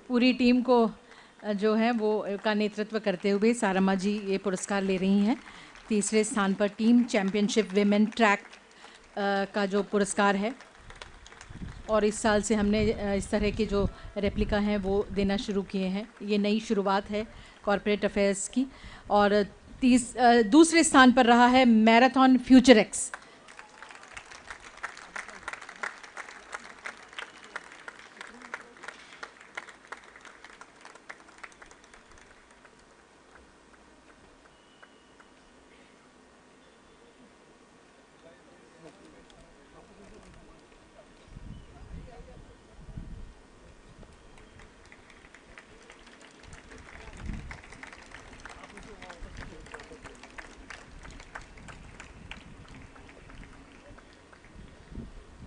पूरी टीम को जो है वो का नेतृत्व करते हुए सारमा जी ये पुरस्कार ले रही हैं। तीसरे स्थान पर टीम चैंपियनशिप विमेन ट्रैक का जो पुरस्कार है, और इस साल से हमने इस तरह के जो रेप्लिका हैं वो देना शुरू किए हैं। ये नई शुरुआत है कॉर्पोरेट अफेयर्स की। और दूसरे स्थान पर रहा है मैराथन फ्यूचर एक्स।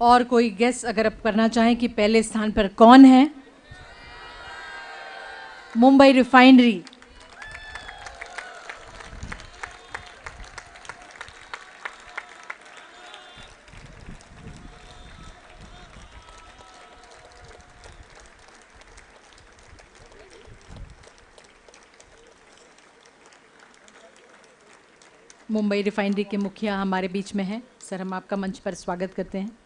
और कोई गेस अगर आप करना चाहें कि पहले स्थान पर कौन है? मुंबई रिफाइनरी। मुंबई रिफाइनरी के मुखिया हमारे बीच में हैं। सर, हम आपका मंच पर स्वागत करते हैं।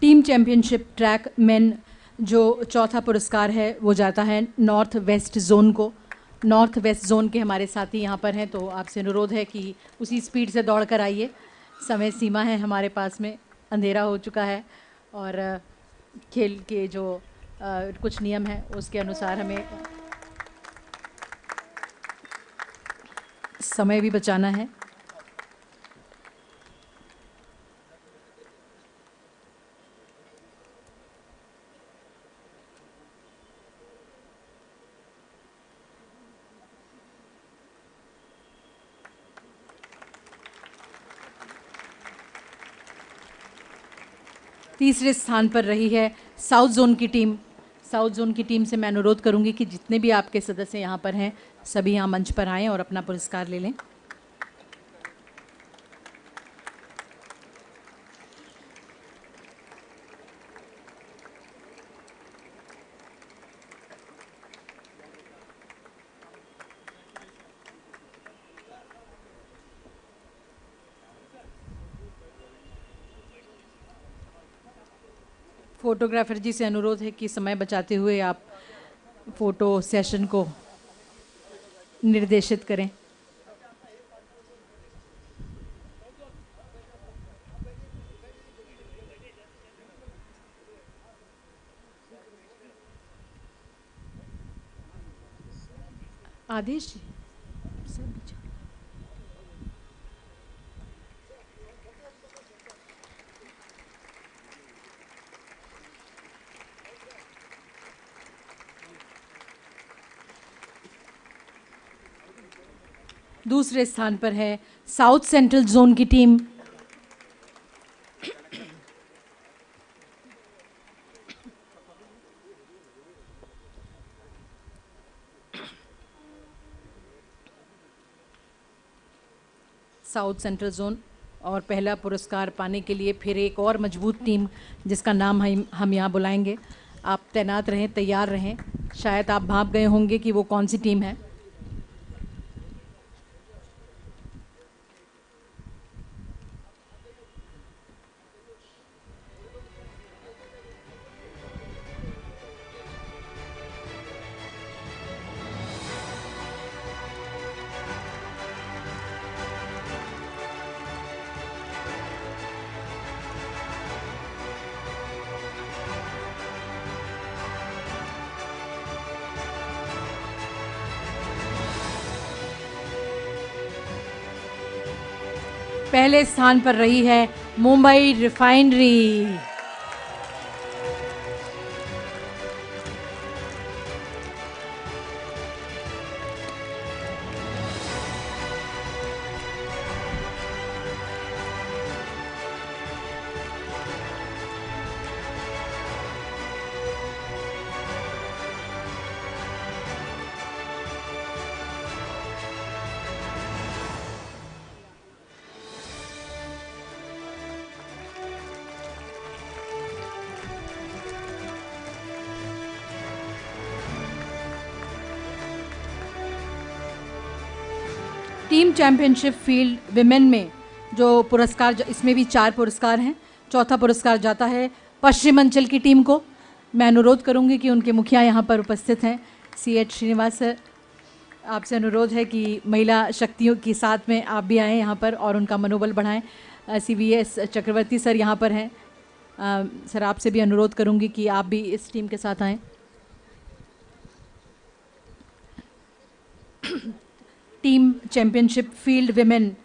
टीम चैंपियनशिप ट्रैक मेन जो चौथा पुरस्कार है वो जाता है नॉर्थ वेस्ट जोन को। नॉर्थ वेस्ट जोन के हमारे साथी यहाँ पर हैं, तो आपसे अनुरोध है कि उसी स्पीड से दौड़ कर आइए। समय सीमा है हमारे पास में, अंधेरा हो चुका है और खेल के जो कुछ नियम हैं उसके अनुसार हमें समय भी बचाना है। तीसरे स्थान पर रही है साउथ जोन की टीम। साउथ जोन की टीम से मैं अनुरोध करूंगी कि जितने भी आपके सदस्य यहाँ पर हैं सभी यहाँ मंच पर आएं और अपना पुरस्कार ले लें। फोटोग्राफर जी से अनुरोध है कि समय बचाते हुए आप फोटो सेशन को निर्देशित करें। आदेश जी, दूसरे स्थान पर है साउथ सेंट्रल जोन की टीम। साउथ सेंट्रल जोन और पहला पुरस्कार पाने के लिए फिर एक और मजबूत टीम जिसका नाम हम यहाँ बुलाएंगे। आप तैनात रहें, तैयार रहें। शायद आप भाप गए होंगे कि वो कौन सी टीम है। पहले स्थान पर रही है Mumbai refinery. Team championship field women में जो पुरस्कार, इसमें भी 4 पुरस्कार हैं। चौथा पुरस्कार जाता है पश्चिमांचल की टीम को। मैं अनुरोध करूंगी कि उनके मुखिया यहाँ पर उपस्थित हैं, CH श्रीनिवास सर। आपसे अनुरोध है कि महिला शक्तियों के साथ में आप भी आएँ यहाँ पर और उनका मनोबल बढ़ाएं। CVS चक्रवर्ती सर यहाँ पर हैं। सर, आपसे भी अनुरोध करूंगी कि आप भी इस टीम के साथ आएँ। टीम चैंपियनशिप फील्ड विमेन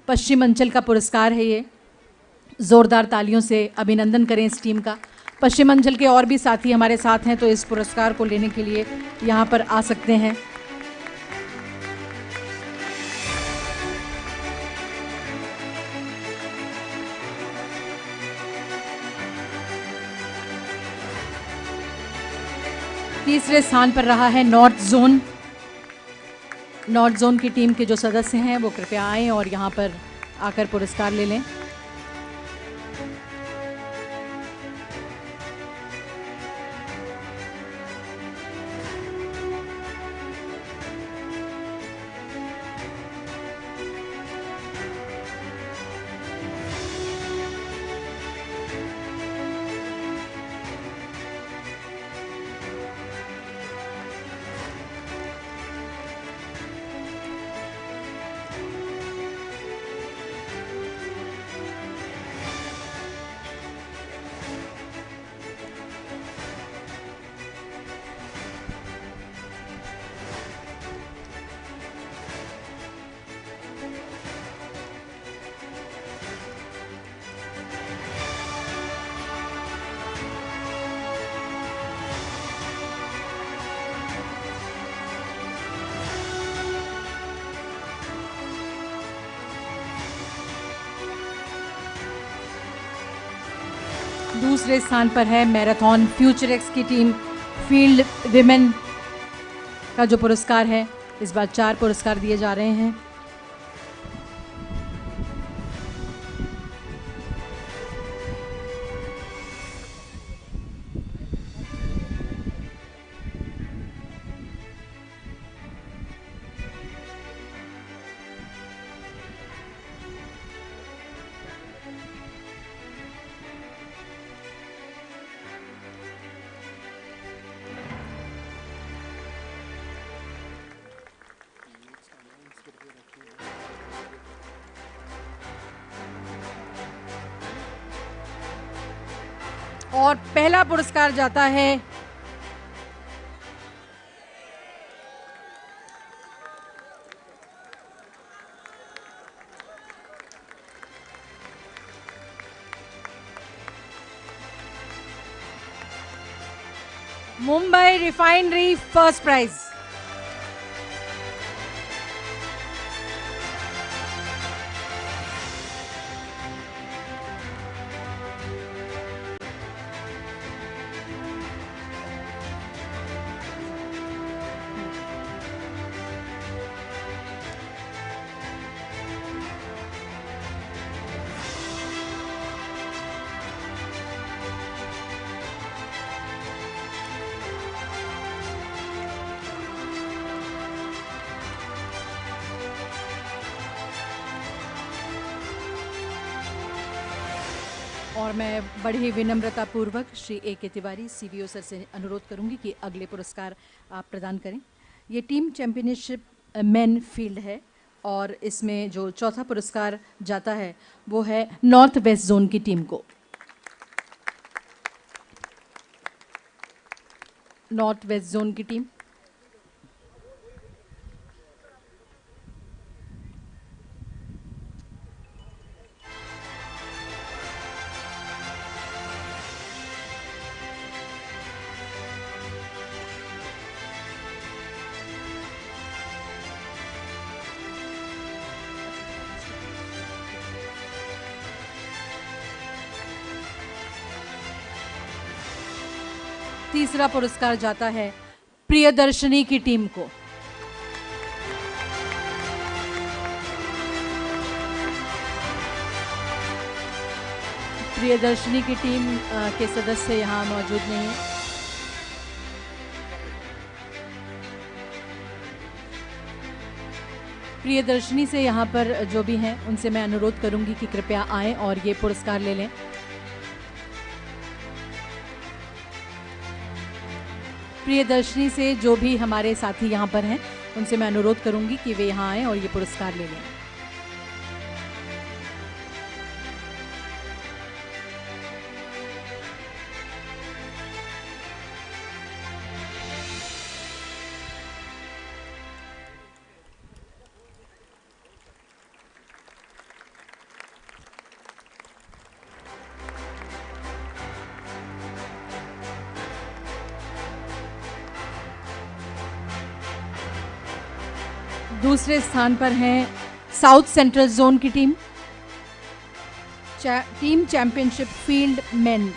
पश्चिम अंचल का पुरस्कार है ये। ज़ोरदार तालियों से अभिनंदन करें इस टीम का। पश्चिम अंचल के और भी साथी हमारे साथ हैं, तो इस पुरस्कार को लेने के लिए यहाँ पर आ सकते हैं। तीसरे स्थान पर रहा है नॉर्थ जोन। नॉर्थ जोन की टीम के जो सदस्य हैं वो कृपया आएं और यहाँ पर आकर पुरस्कार ले लें। दूसरे स्थान पर है मैराथन फ्यूचरएक्स की टीम। फील्ड विमेन का जो पुरस्कार है, इस बार 4 पुरस्कार दिए जा रहे हैं। और पहला पुरस्कार जाता है मुंबई रिफाइनरी, फर्स्ट प्राइज। और मैं बड़ी ही विनम्रता पूर्वक Shri A.K. Tiwari CBO sir से अनुरोध करूंगी कि अगले पुरस्कार आप प्रदान करें। ये टीम चैंपियनशिप मेन फील्ड है और इसमें जो चौथा पुरस्कार जाता है वो है नॉर्थ वेस्ट जोन की टीम को। नॉर्थ वेस्ट जोन की टीम। तीसरा पुरस्कार जाता है प्रियदर्शनी की टीम को। प्रियदर्शनी की टीम के सदस्य यहाँ मौजूद नहीं है। प्रियदर्शनी से यहाँ पर जो भी हैं उनसे मैं अनुरोध करूंगी कि कृपया आएं और ये पुरस्कार ले लें। प्रियदर्शनी से जो भी हमारे साथी यहाँ पर हैं उनसे मैं अनुरोध करूंगी कि वे यहाँ आएं और ये पुरस्कार ले लें। दूसरे स्थान पर हैं साउथ सेंट्रल जोन की team. Team championship field main.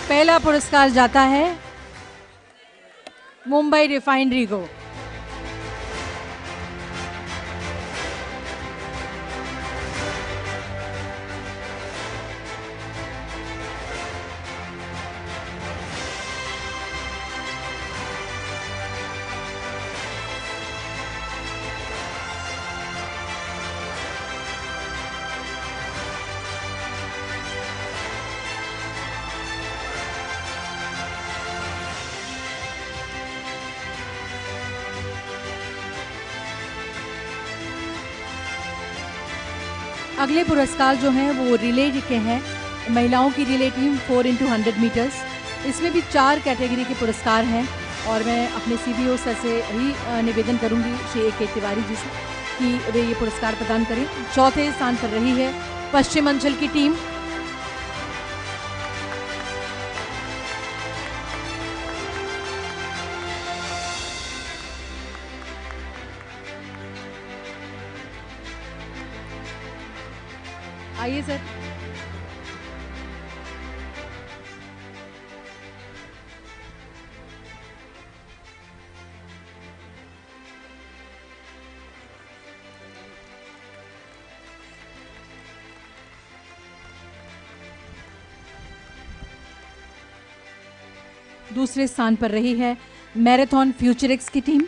पहला पुरस्कार जाता है मुंबई रिफाइनरी को। अगले पुरस्कार जो हैं वो रिले के हैं। महिलाओं की रिले टीम 4x100 मीटर्स, इसमें भी 4 कैटेगरी के पुरस्कार हैं और मैं अपने CBO सर से ही निवेदन करूंगी, श्री A.K. तिवारी जी से, कि वे ये पुरस्कार प्रदान करें। चौथे स्थान पर रही है पश्चिम अंचल की टीम। आइए सर। दूसरे स्थान पर रही है मैराथन फ्यूचरिक्स की टीम।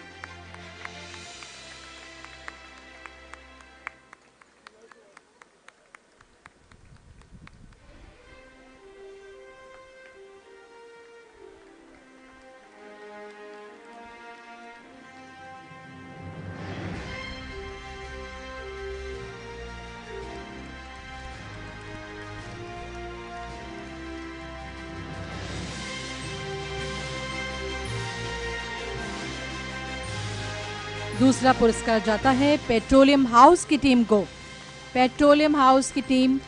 दूसरा पुरस्कार जाता है पेट्रोलियम हाउस की टीम को। पेट्रोलियम हाउस की टीम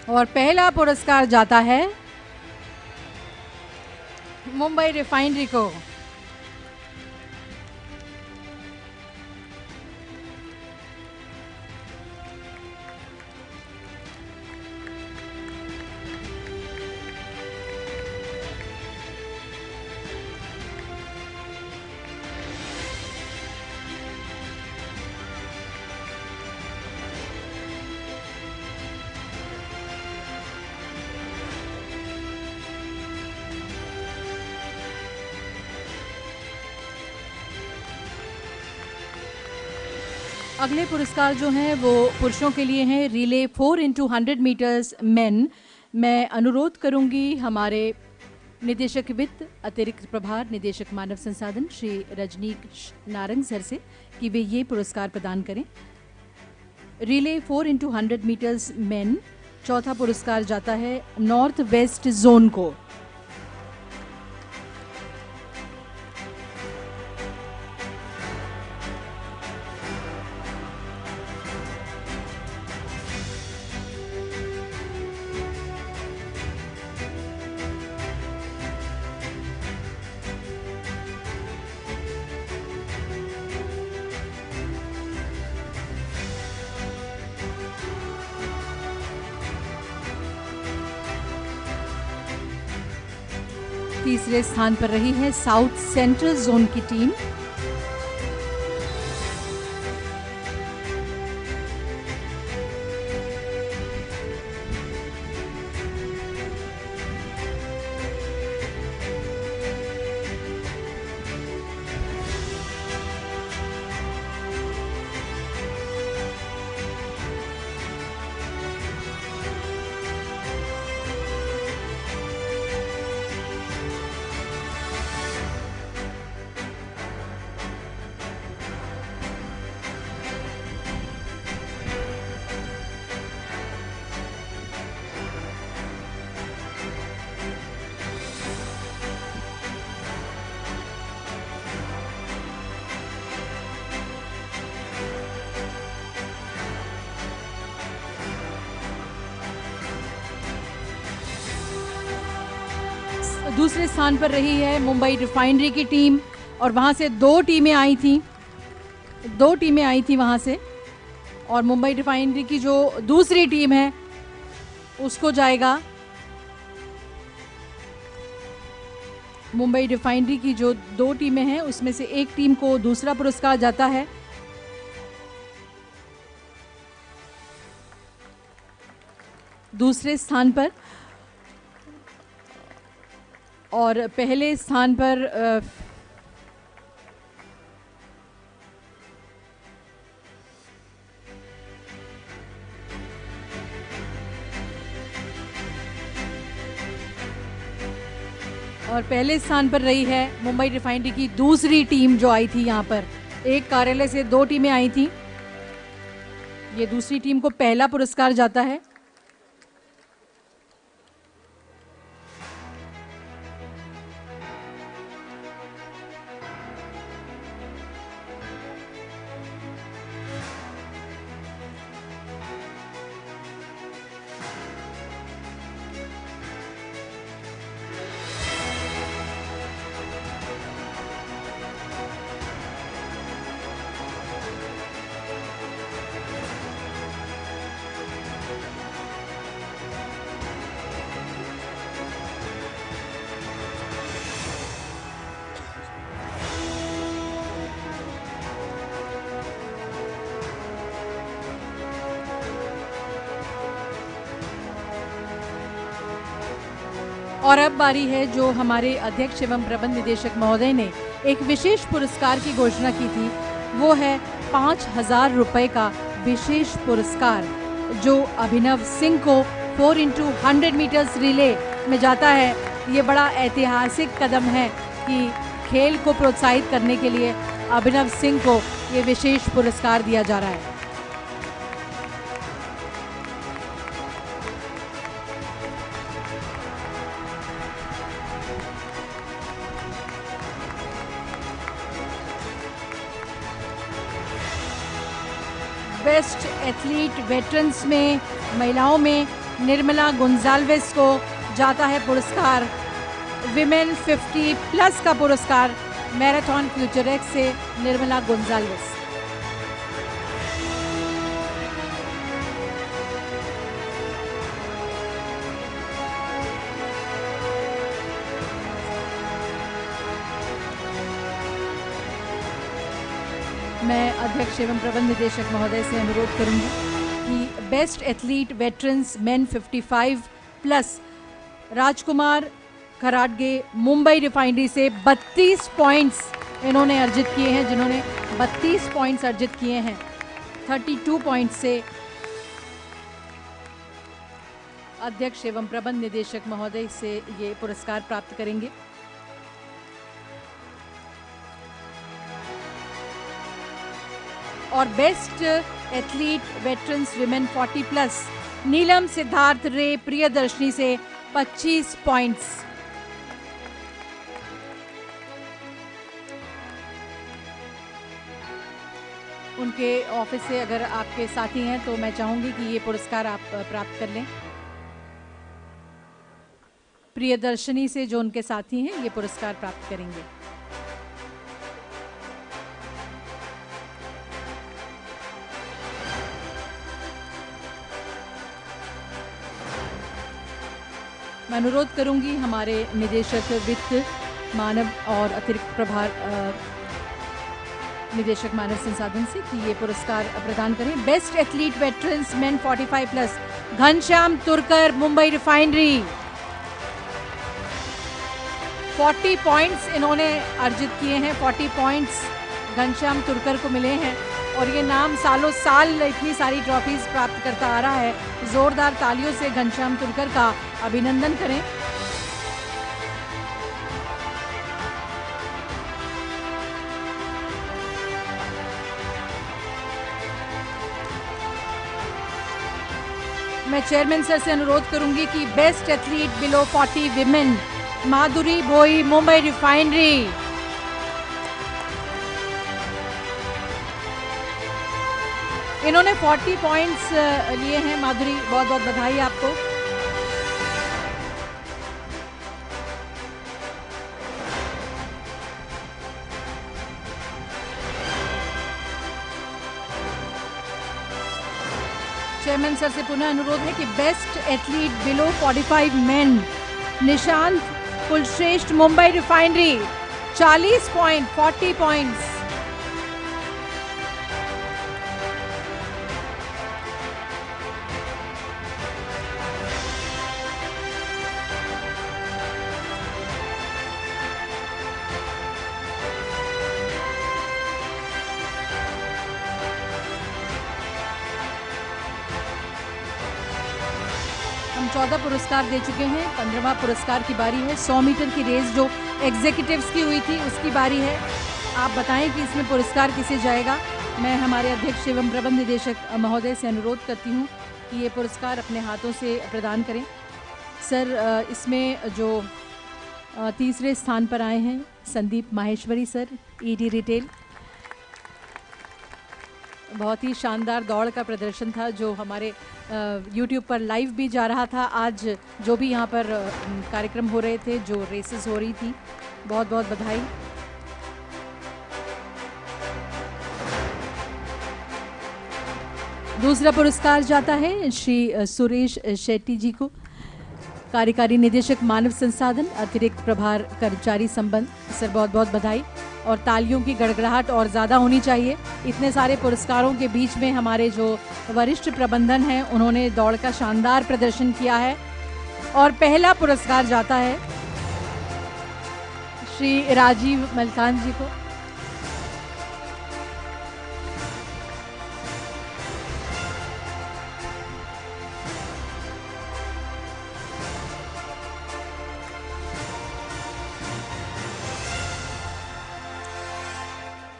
और पहला पुरस्कार जाता है मुंबई रिफाइनरी को। अगले पुरस्कार जो हैं वो पुरुषों के लिए हैं, रिले 4x100 मीटर्स मेन। मैं अनुरोध करूंगी हमारे निदेशक वित्त, अतिरिक्त प्रभार निदेशक मानव संसाधन श्री रजनीश नारंग सर से कि वे ये पुरस्कार प्रदान करें। रिले 4x100 मीटर्स मेन, चौथा पुरस्कार जाता है नॉर्थ वेस्ट जोन को। तीसरे स्थान पर रही है साउथ सेंट्रल जोन की टीम। दूसरे स्थान पर रही है मुंबई रिफाइनरी की टीम, और वहाँ से 2 टीमें आई थी वहाँ से, और मुंबई रिफाइनरी की जो दूसरी टीम है उसको जाएगा, मुंबई रिफाइनरी की जो 2 टीमें हैं उसमें से एक टीम को दूसरा पुरस्कार जाता है। दूसरे स्थान पर, और पहले स्थान पर रही है मुंबई रिफाइनरी की दूसरी टीम जो आई थी यहाँ पर। एक कार्यालय से 2 टीमें आई थी, ये दूसरी टीम को पहला पुरस्कार जाता है। और अब बारी है जो हमारे अध्यक्ष एवं प्रबंध निदेशक महोदय ने एक विशेष पुरस्कार की घोषणा की थी, वो है 5,000 रुपए का विशेष पुरस्कार जो अभिनव सिंह को 4x100 मीटर्स रिले में जाता है। ये बड़ा ऐतिहासिक कदम है कि खेल को प्रोत्साहित करने के लिए अभिनव सिंह को ये विशेष पुरस्कार दिया जा रहा है। बेस्ट एथलीट वेटरन्स में महिलाओं में निर्मला गोंजाल्वेस को जाता है पुरस्कार। विमेन 50+ का पुरस्कार मैराथन फ्यूचरएक्स से निर्मला गोंजाल्वेस। मैं अध्यक्ष एवं प्रबंध निदेशक महोदय से अनुरोध करूंगी कि बेस्ट एथलीट वेटरन्स मेन 55+ राजकुमार खराडगे मुंबई रिफाइनरी से 32 पॉइंट्स इन्होंने अर्जित किए हैं, जिन्होंने 32 पॉइंट्स अर्जित किए हैं 32 पॉइंट्स से अध्यक्ष एवं प्रबंध निदेशक महोदय से ये पुरस्कार प्राप्त करेंगे। और बेस्ट एथलीट वेटरन्स विमेन 40+ नीलम सिद्धार्थ रे प्रियदर्शनी से 25 पॉइंट्स। उनके ऑफिस से अगर आपके साथी हैं तो मैं चाहूंगी कि ये पुरस्कार आप प्राप्त कर लें। प्रियदर्शनी से जो उनके साथी हैं ये पुरस्कार प्राप्त करेंगे। मैं अनुरोध करूंगी हमारे निदेशक वित्त मानव और अतिरिक्त प्रभार निदेशक मानव संसाधन से कि ये पुरस्कार प्रदान करें। Best athlete veterans men 45+ Ghanshyam Turkar Mumbai refinery 40 points इन्होंने अर्जित किए हैं। 40 पॉइंट्स घनश्याम तुरकर को मिले हैं और ये नाम सालों साल इतनी सारी ट्रॉफीज प्राप्त करता आ रहा है। जोरदार तालियों से घनश्याम तुरकर का अभिनंदन करें। मैं चेयरमैन सर से अनुरोध करूंगी कि बेस्ट एथलीट बिलो 40 विमेन माधुरी भोई मुंबई रिफाइनरी इन्होंने 40 पॉइंट्स लिए हैं। माधुरी बहुत बहुत बधाई आपको। चेयरमैन सर से पुनः अनुरोध है कि best athlete below 45 main Nishant Kulshreshtha Mumbai refinery 40 point 40 points. हम 14 पुरस्कार दे चुके हैं, 15वां पुरस्कार की बारी है। 100 मीटर की रेस जो एग्जीक्यूटिव्स की हुई थी उसकी बारी है। आप बताएं कि इसमें पुरस्कार किसे जाएगा। मैं हमारे अध्यक्ष एवं प्रबंध निदेशक महोदय से अनुरोध करती हूं कि ये पुरस्कार अपने हाथों से प्रदान करें। सर, इसमें जो तीसरे स्थान पर आए हैं Sandeep Maheshwari sir, ED retail. बहुत ही शानदार दौड़ का प्रदर्शन था जो हमारे YouTube पर लाइव भी जा रहा था। आज जो भी यहाँ पर कार्यक्रम हो रहे थे, जो रेसेस हो रही थी, बहुत बहुत बधाई। दूसरा पुरस्कार जाता है श्री सुरेश शेट्टी जी को, कार्यकारी निदेशक मानव संसाधन अतिरिक्त प्रभार कर्मचारी संबंध। सर बहुत बहुत बधाई और तालियों की गड़गड़ाहट और ज़्यादा होनी चाहिए। इतने सारे पुरस्कारों के बीच में हमारे जो वरिष्ठ प्रबंधन हैं उन्होंने दौड़ का शानदार प्रदर्शन किया है। और पहला पुरस्कार जाता है श्री राजीव मलकान जी को।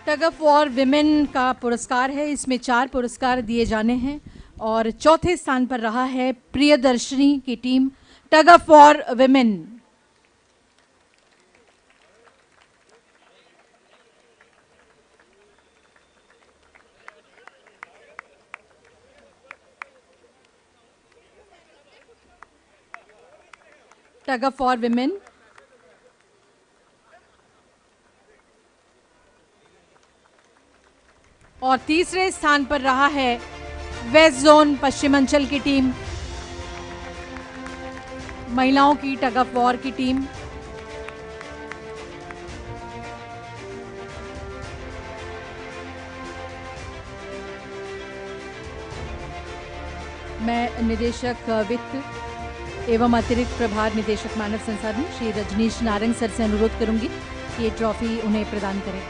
टग ऑफ वॉर विमेन का पुरस्कार है। इसमें 4 पुरस्कार दिए जाने हैं और चौथे स्थान पर रहा है प्रियदर्शनी की team, tug of war women. Tug of war women. और तीसरे स्थान पर रहा है वेस्ट जोन पश्चिमांचल की टीम, महिलाओं की टग ऑफ वॉर की टीम। मैं निदेशक वित्त एवं अतिरिक्त प्रभार निदेशक मानव संसाधन श्री रजनीश नारंग सर से अनुरोध करूंगी कि ये ट्रॉफी उन्हें प्रदान करें।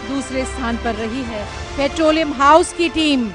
दूसरे स्थान पर रही है पेट्रोलियम हाउस की टीम।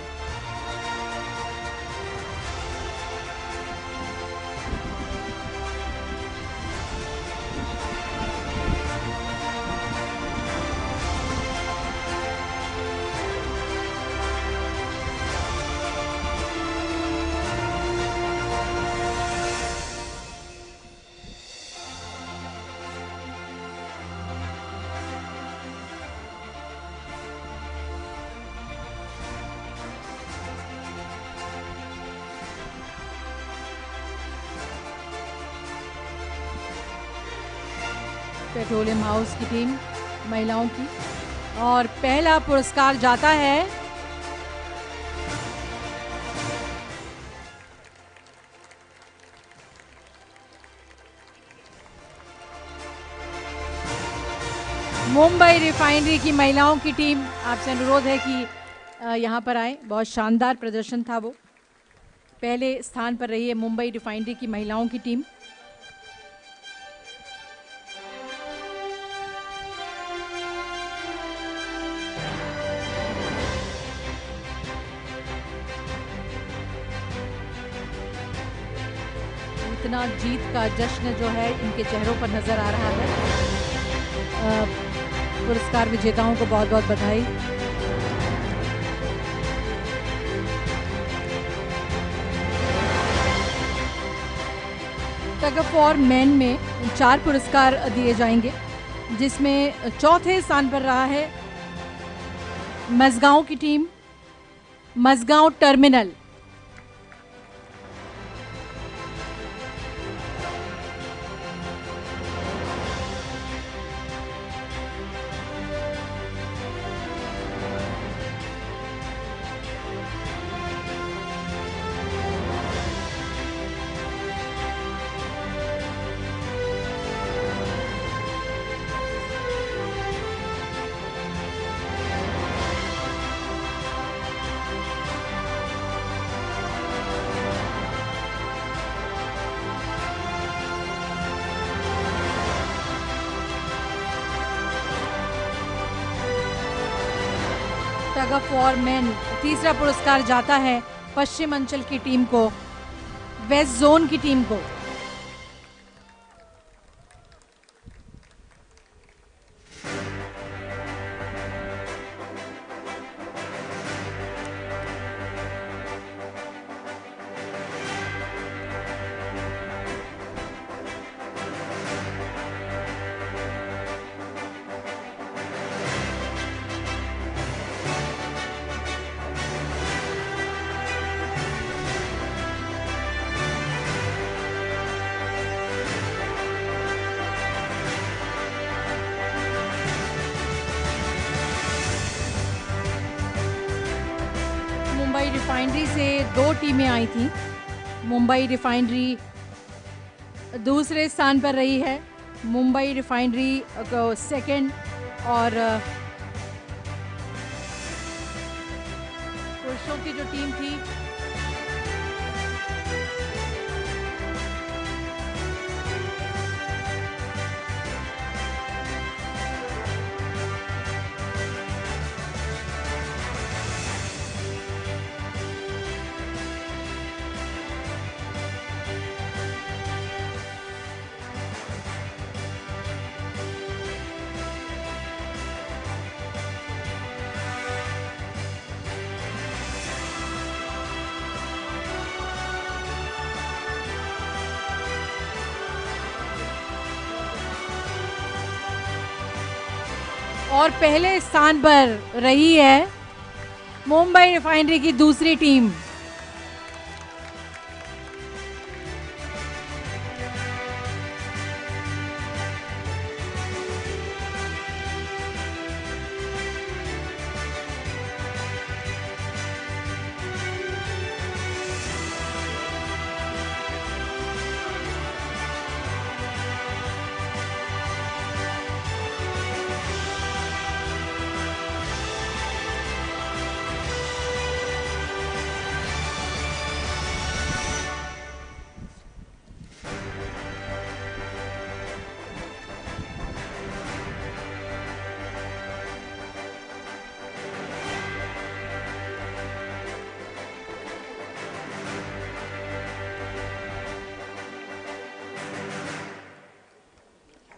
पेट्रोलियम हाउस की टीम महिलाओं की। और पहला पुरस्कार जाता है मुंबई रिफाइनरी की महिलाओं की टीम। आपसे अनुरोध है कि यहाँ पर आए। बहुत शानदार प्रदर्शन था वो। पहले स्थान पर रही है मुंबई रिफाइनरी की महिलाओं की टीम। इतना जीत का जश्न जो है इनके चेहरों पर नजर आ रहा है। पुरस्कार विजेताओं को बहुत बहुत बधाई। टग ऑफ वॉर मेन में 4 पुरस्कार दिए जाएंगे। जिसमें चौथे स्थान पर रहा है मझगांव की team, Mazgaon terminal. Tug of war men, तीसरा पुरस्कार जाता है पश्चिम अंचल की टीम को, वेस्ट जोन की टीम को। मुंबई रिफाइनरी से 2 टीमें आई थी। मुंबई रिफाइनरी दूसरे स्थान पर रही है, मुंबई रिफाइनरी सेकंड, और पुरुषों की जो टीम थी और पहले स्थान पर रही है मुंबई रिफाइनरी की दूसरी टीम।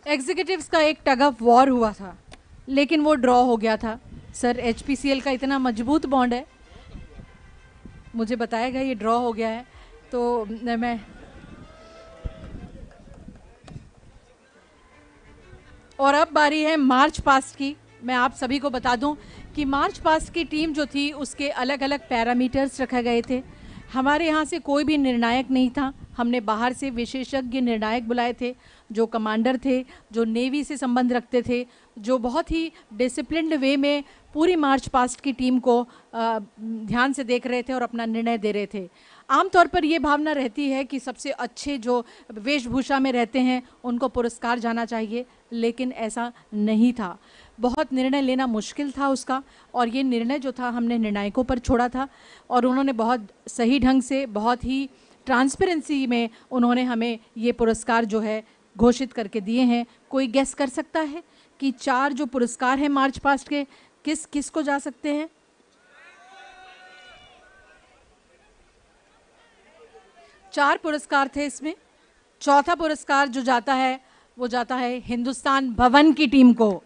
एग्जीक्यूटिव्स का एक टग ऑफ वॉर हुआ था, लेकिन वो ड्रॉ हो गया था। सर, एचपीसीएल का इतना मजबूत बॉन्ड है, मुझे बताया गया ये ड्रॉ हो गया है, तो मैं और अब बारी है मार्च पास्ट की। मैं आप सभी को बता दूं कि मार्च पास्ट की टीम जो थी उसके अलग अलग पैरामीटर्स रखे गए थे। हमारे यहाँ से कोई भी निर्णायक नहीं था, हमने बाहर से विशेषज्ञ निर्णायक बुलाए थे, जो कमांडर थे, जो नेवी से संबंध रखते थे, जो बहुत ही डिसिप्लिन्ड वे में पूरी मार्च पास्ट की टीम को ध्यान से देख रहे थे और अपना निर्णय दे रहे थे। आमतौर पर ये भावना रहती है कि सबसे अच्छे जो वेशभूषा में रहते हैं उनको पुरस्कार जाना चाहिए, लेकिन ऐसा नहीं था। बहुत निर्णय लेना मुश्किल था उसका, और ये निर्णय जो था हमने निर्णायकों पर छोड़ा था, और उन्होंने बहुत सही ढंग से, बहुत ही ट्रांसपेरेंसी में उन्होंने हमें ये पुरस्कार जो है घोषित करके दिए हैं। कोई गेस कर सकता है कि 4 जो पुरस्कार हैं मार्च पास्ट के किस किस को जा सकते हैं? 4 पुरस्कार थे इसमें। चौथा पुरस्कार जो जाता है वो जाता है हिंदुस्तान भवन की टीम को।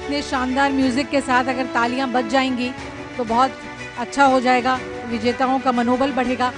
इतने शानदार म्यूज़िक के साथ अगर तालियां बज जाएंगी तो बहुत अच्छा हो जाएगा, विजेताओं का मनोबल बढ़ेगा।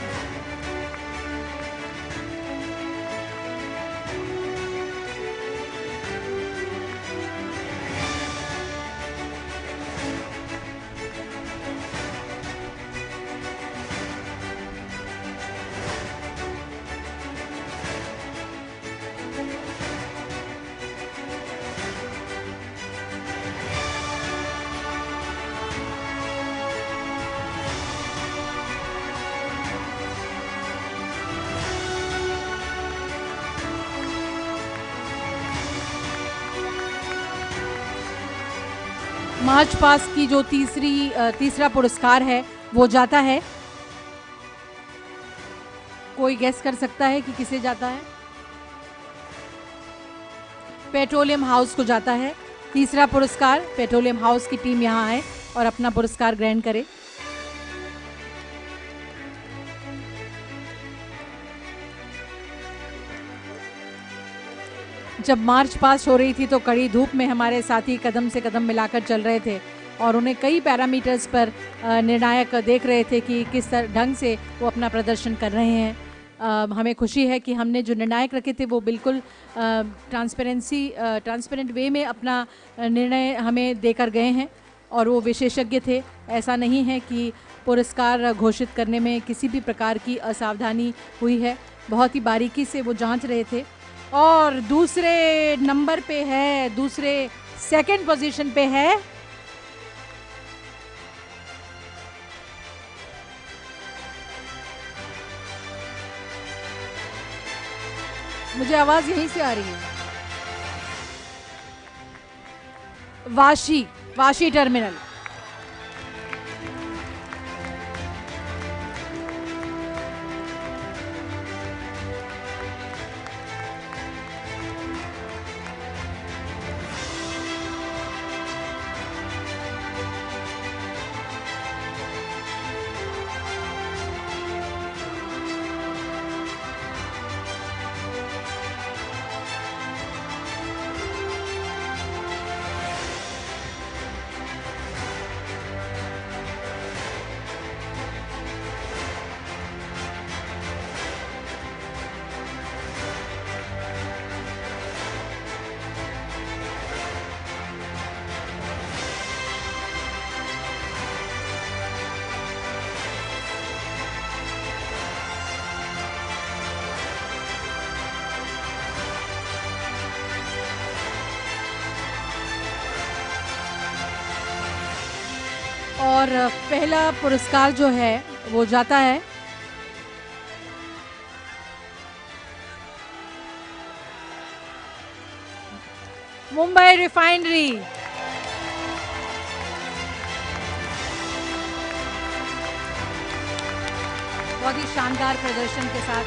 मार्च पास की जो तीसरा पुरस्कार है वो जाता है, कोई गेस कर सकता है कि किसे जाता है? पेट्रोलियम हाउस को जाता है तीसरा पुरस्कार। पेट्रोलियम हाउस की टीम यहाँ आए और अपना पुरस्कार ग्रहण करे। जब मार्च पास हो रही थी तो कड़ी धूप में हमारे साथी कदम से कदम मिलाकर चल रहे थे और उन्हें कई पैरामीटर्स पर निर्णायक देख रहे थे कि किस ढंग से वो अपना प्रदर्शन कर रहे हैं। हमें खुशी है कि हमने जो निर्णायक रखे थे वो बिल्कुल ट्रांसपेरेंट वे में अपना निर्णय हमें देकर गए हैं और वो विशेषज्ञ थे। ऐसा नहीं है कि पुरस्कार घोषित करने में किसी भी प्रकार की असावधानी हुई है, बहुत ही बारीकी से वो जांच रहे थे। और दूसरे नंबर पे है, दूसरे सेकंड पोजीशन पे है मुझे आवाज यहीं से आ रही है, वाशी टर्मिनल। और पहला पुरस्कार जो है वो जाता है मुंबई रिफाइनरी। बहुत ही शानदार प्रदर्शन के साथ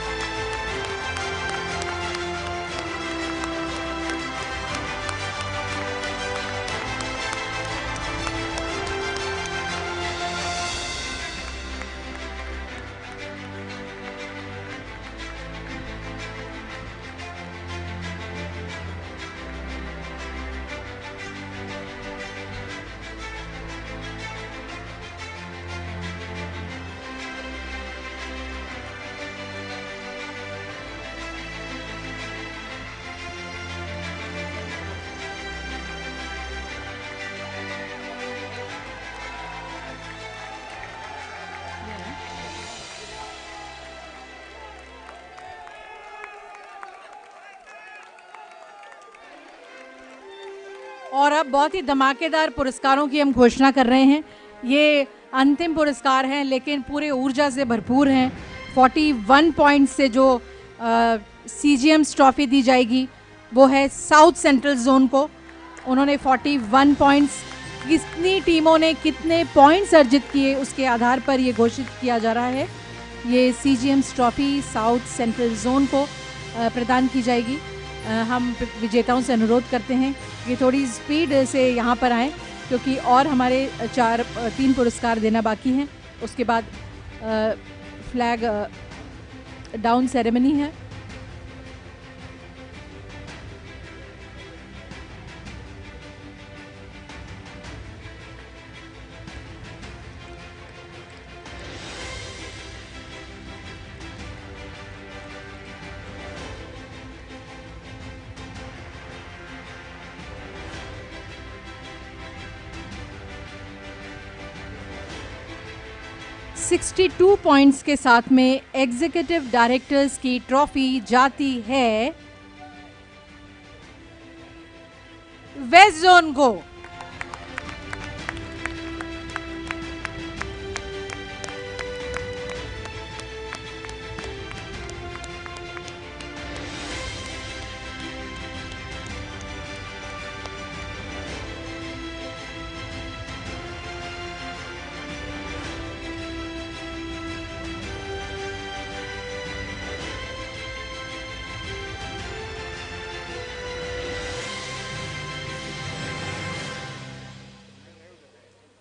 और अब बहुत ही धमाकेदार पुरस्कारों की हम घोषणा कर रहे हैं। ये अंतिम पुरस्कार हैं लेकिन पूरे ऊर्जा से भरपूर हैं। 41 पॉइंट्स से जो CGM's ट्रॉफी दी जाएगी वो है साउथ सेंट्रल जोन को। उन्होंने 41 पॉइंट्स, कितनी टीमों ने कितने पॉइंट्स अर्जित किए उसके आधार पर ये घोषित किया जा रहा है। ये CGM's trophy south central zone को प्रदान की जाएगी। हम विजेताओं से अनुरोध करते हैं कि थोड़ी स्पीड से यहाँ पर आएँ क्योंकि और हमारे 3 पुरस्कार देना बाकी हैं। उसके बाद फ्लैग डाउन सेरेमनी है। 62 पॉइंट्स के साथ में एग्जीक्यूटिव डायरेक्टर्स की ट्रॉफी जाती है वेस्ट जोन को।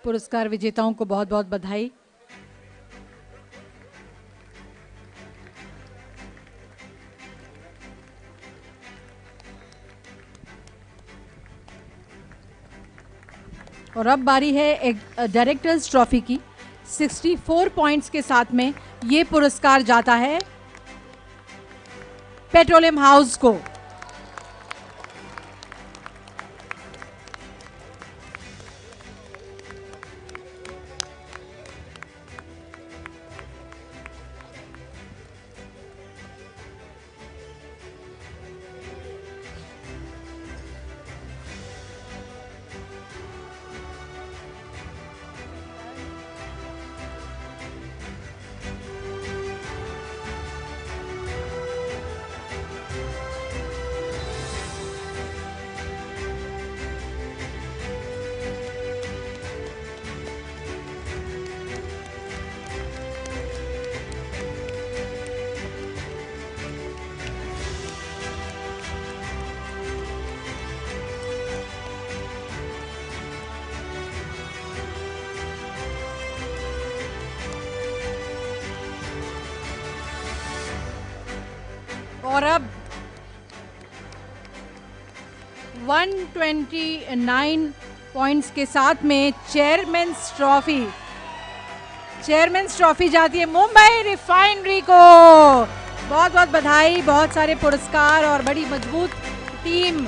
पुरस्कार विजेताओं को बहुत बहुत बधाई। और अब बारी है एक डायरेक्टर्स ट्रॉफी की। 64 पॉइंट्स के साथ में ये पुरस्कार जाता है पेट्रोलियम हाउस को। और अब 129 पॉइंट्स के साथ में चेयरमैन्स ट्रॉफी जाती है मुंबई रिफाइनरी को। बहुत बहुत बधाई, बहुत सारे पुरस्कार और बड़ी मजबूत टीम।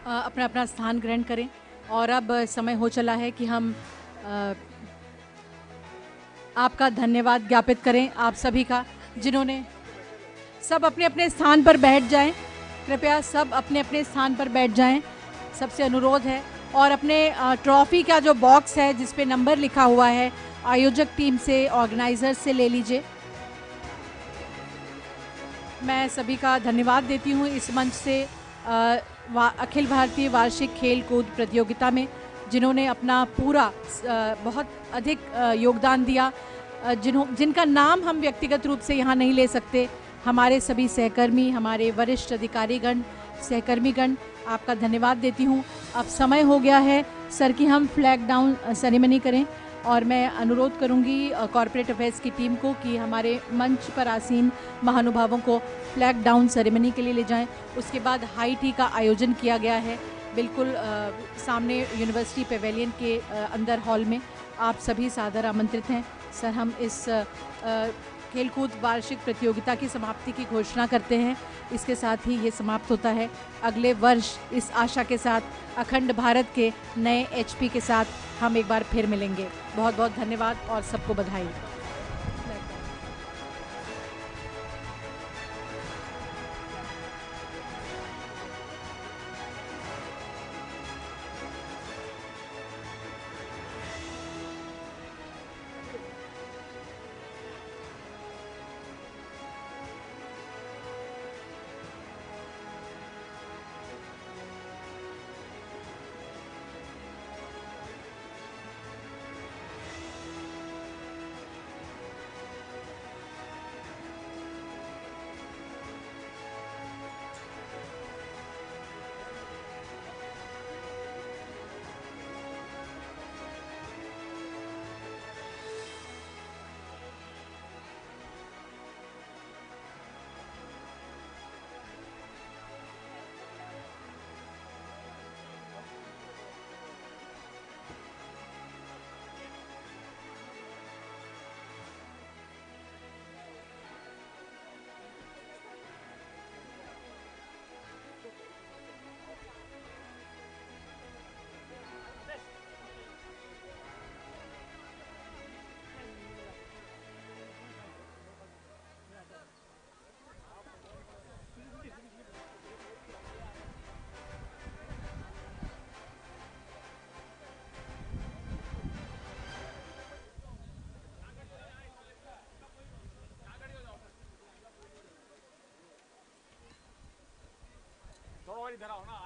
अपना अपना स्थान ग्रहण करें। और अब समय हो चला है कि हम आपका धन्यवाद ज्ञापित करें, आप सभी का, जिन्होंने सब अपने अपने स्थान पर बैठ जाएं। कृपया सब अपने अपने स्थान पर बैठ जाएं, सबसे अनुरोध है। और अपने ट्रॉफी का जो बॉक्स है जिस पे नंबर लिखा हुआ है, आयोजक टीम से, ऑर्गेनाइजर से ले लीजिए। मैं सभी का धन्यवाद देती हूँ इस मंच से अखिल भारतीय वार्षिक खेल कूद प्रतियोगिता में जिन्होंने अपना पूरा बहुत अधिक योगदान दिया, जिनका नाम हम व्यक्तिगत रूप से यहाँ नहीं ले सकते। हमारे सभी सहकर्मी, हमारे वरिष्ठ अधिकारीगण, सहकर्मीगण, आपका धन्यवाद देती हूँ। अब समय हो गया है सर कि हम फ्लैग डाउन सेरेमनी करें और मैं अनुरोध करूंगी कॉर्पोरेट अफेयर्स की टीम को कि हमारे मंच पर आसीन महानुभावों को फ्लैग डाउन सेरेमनी के लिए ले जाएं। उसके बाद हाई टी का आयोजन किया गया है बिल्कुल सामने यूनिवर्सिटी पेवेलियन के अंदर हॉल में। आप सभी सादर आमंत्रित हैं। सर, हम इस खेलकूद वार्षिक प्रतियोगिता की समाप्ति की घोषणा करते हैं। इसके साथ ही ये समाप्त होता है। अगले वर्ष इस आशा के साथ अखंड भारत के नए एचपी के साथ हम एक बार फिर मिलेंगे। बहुत बहुत धन्यवाद और सबको बधाई। इधर आओ ना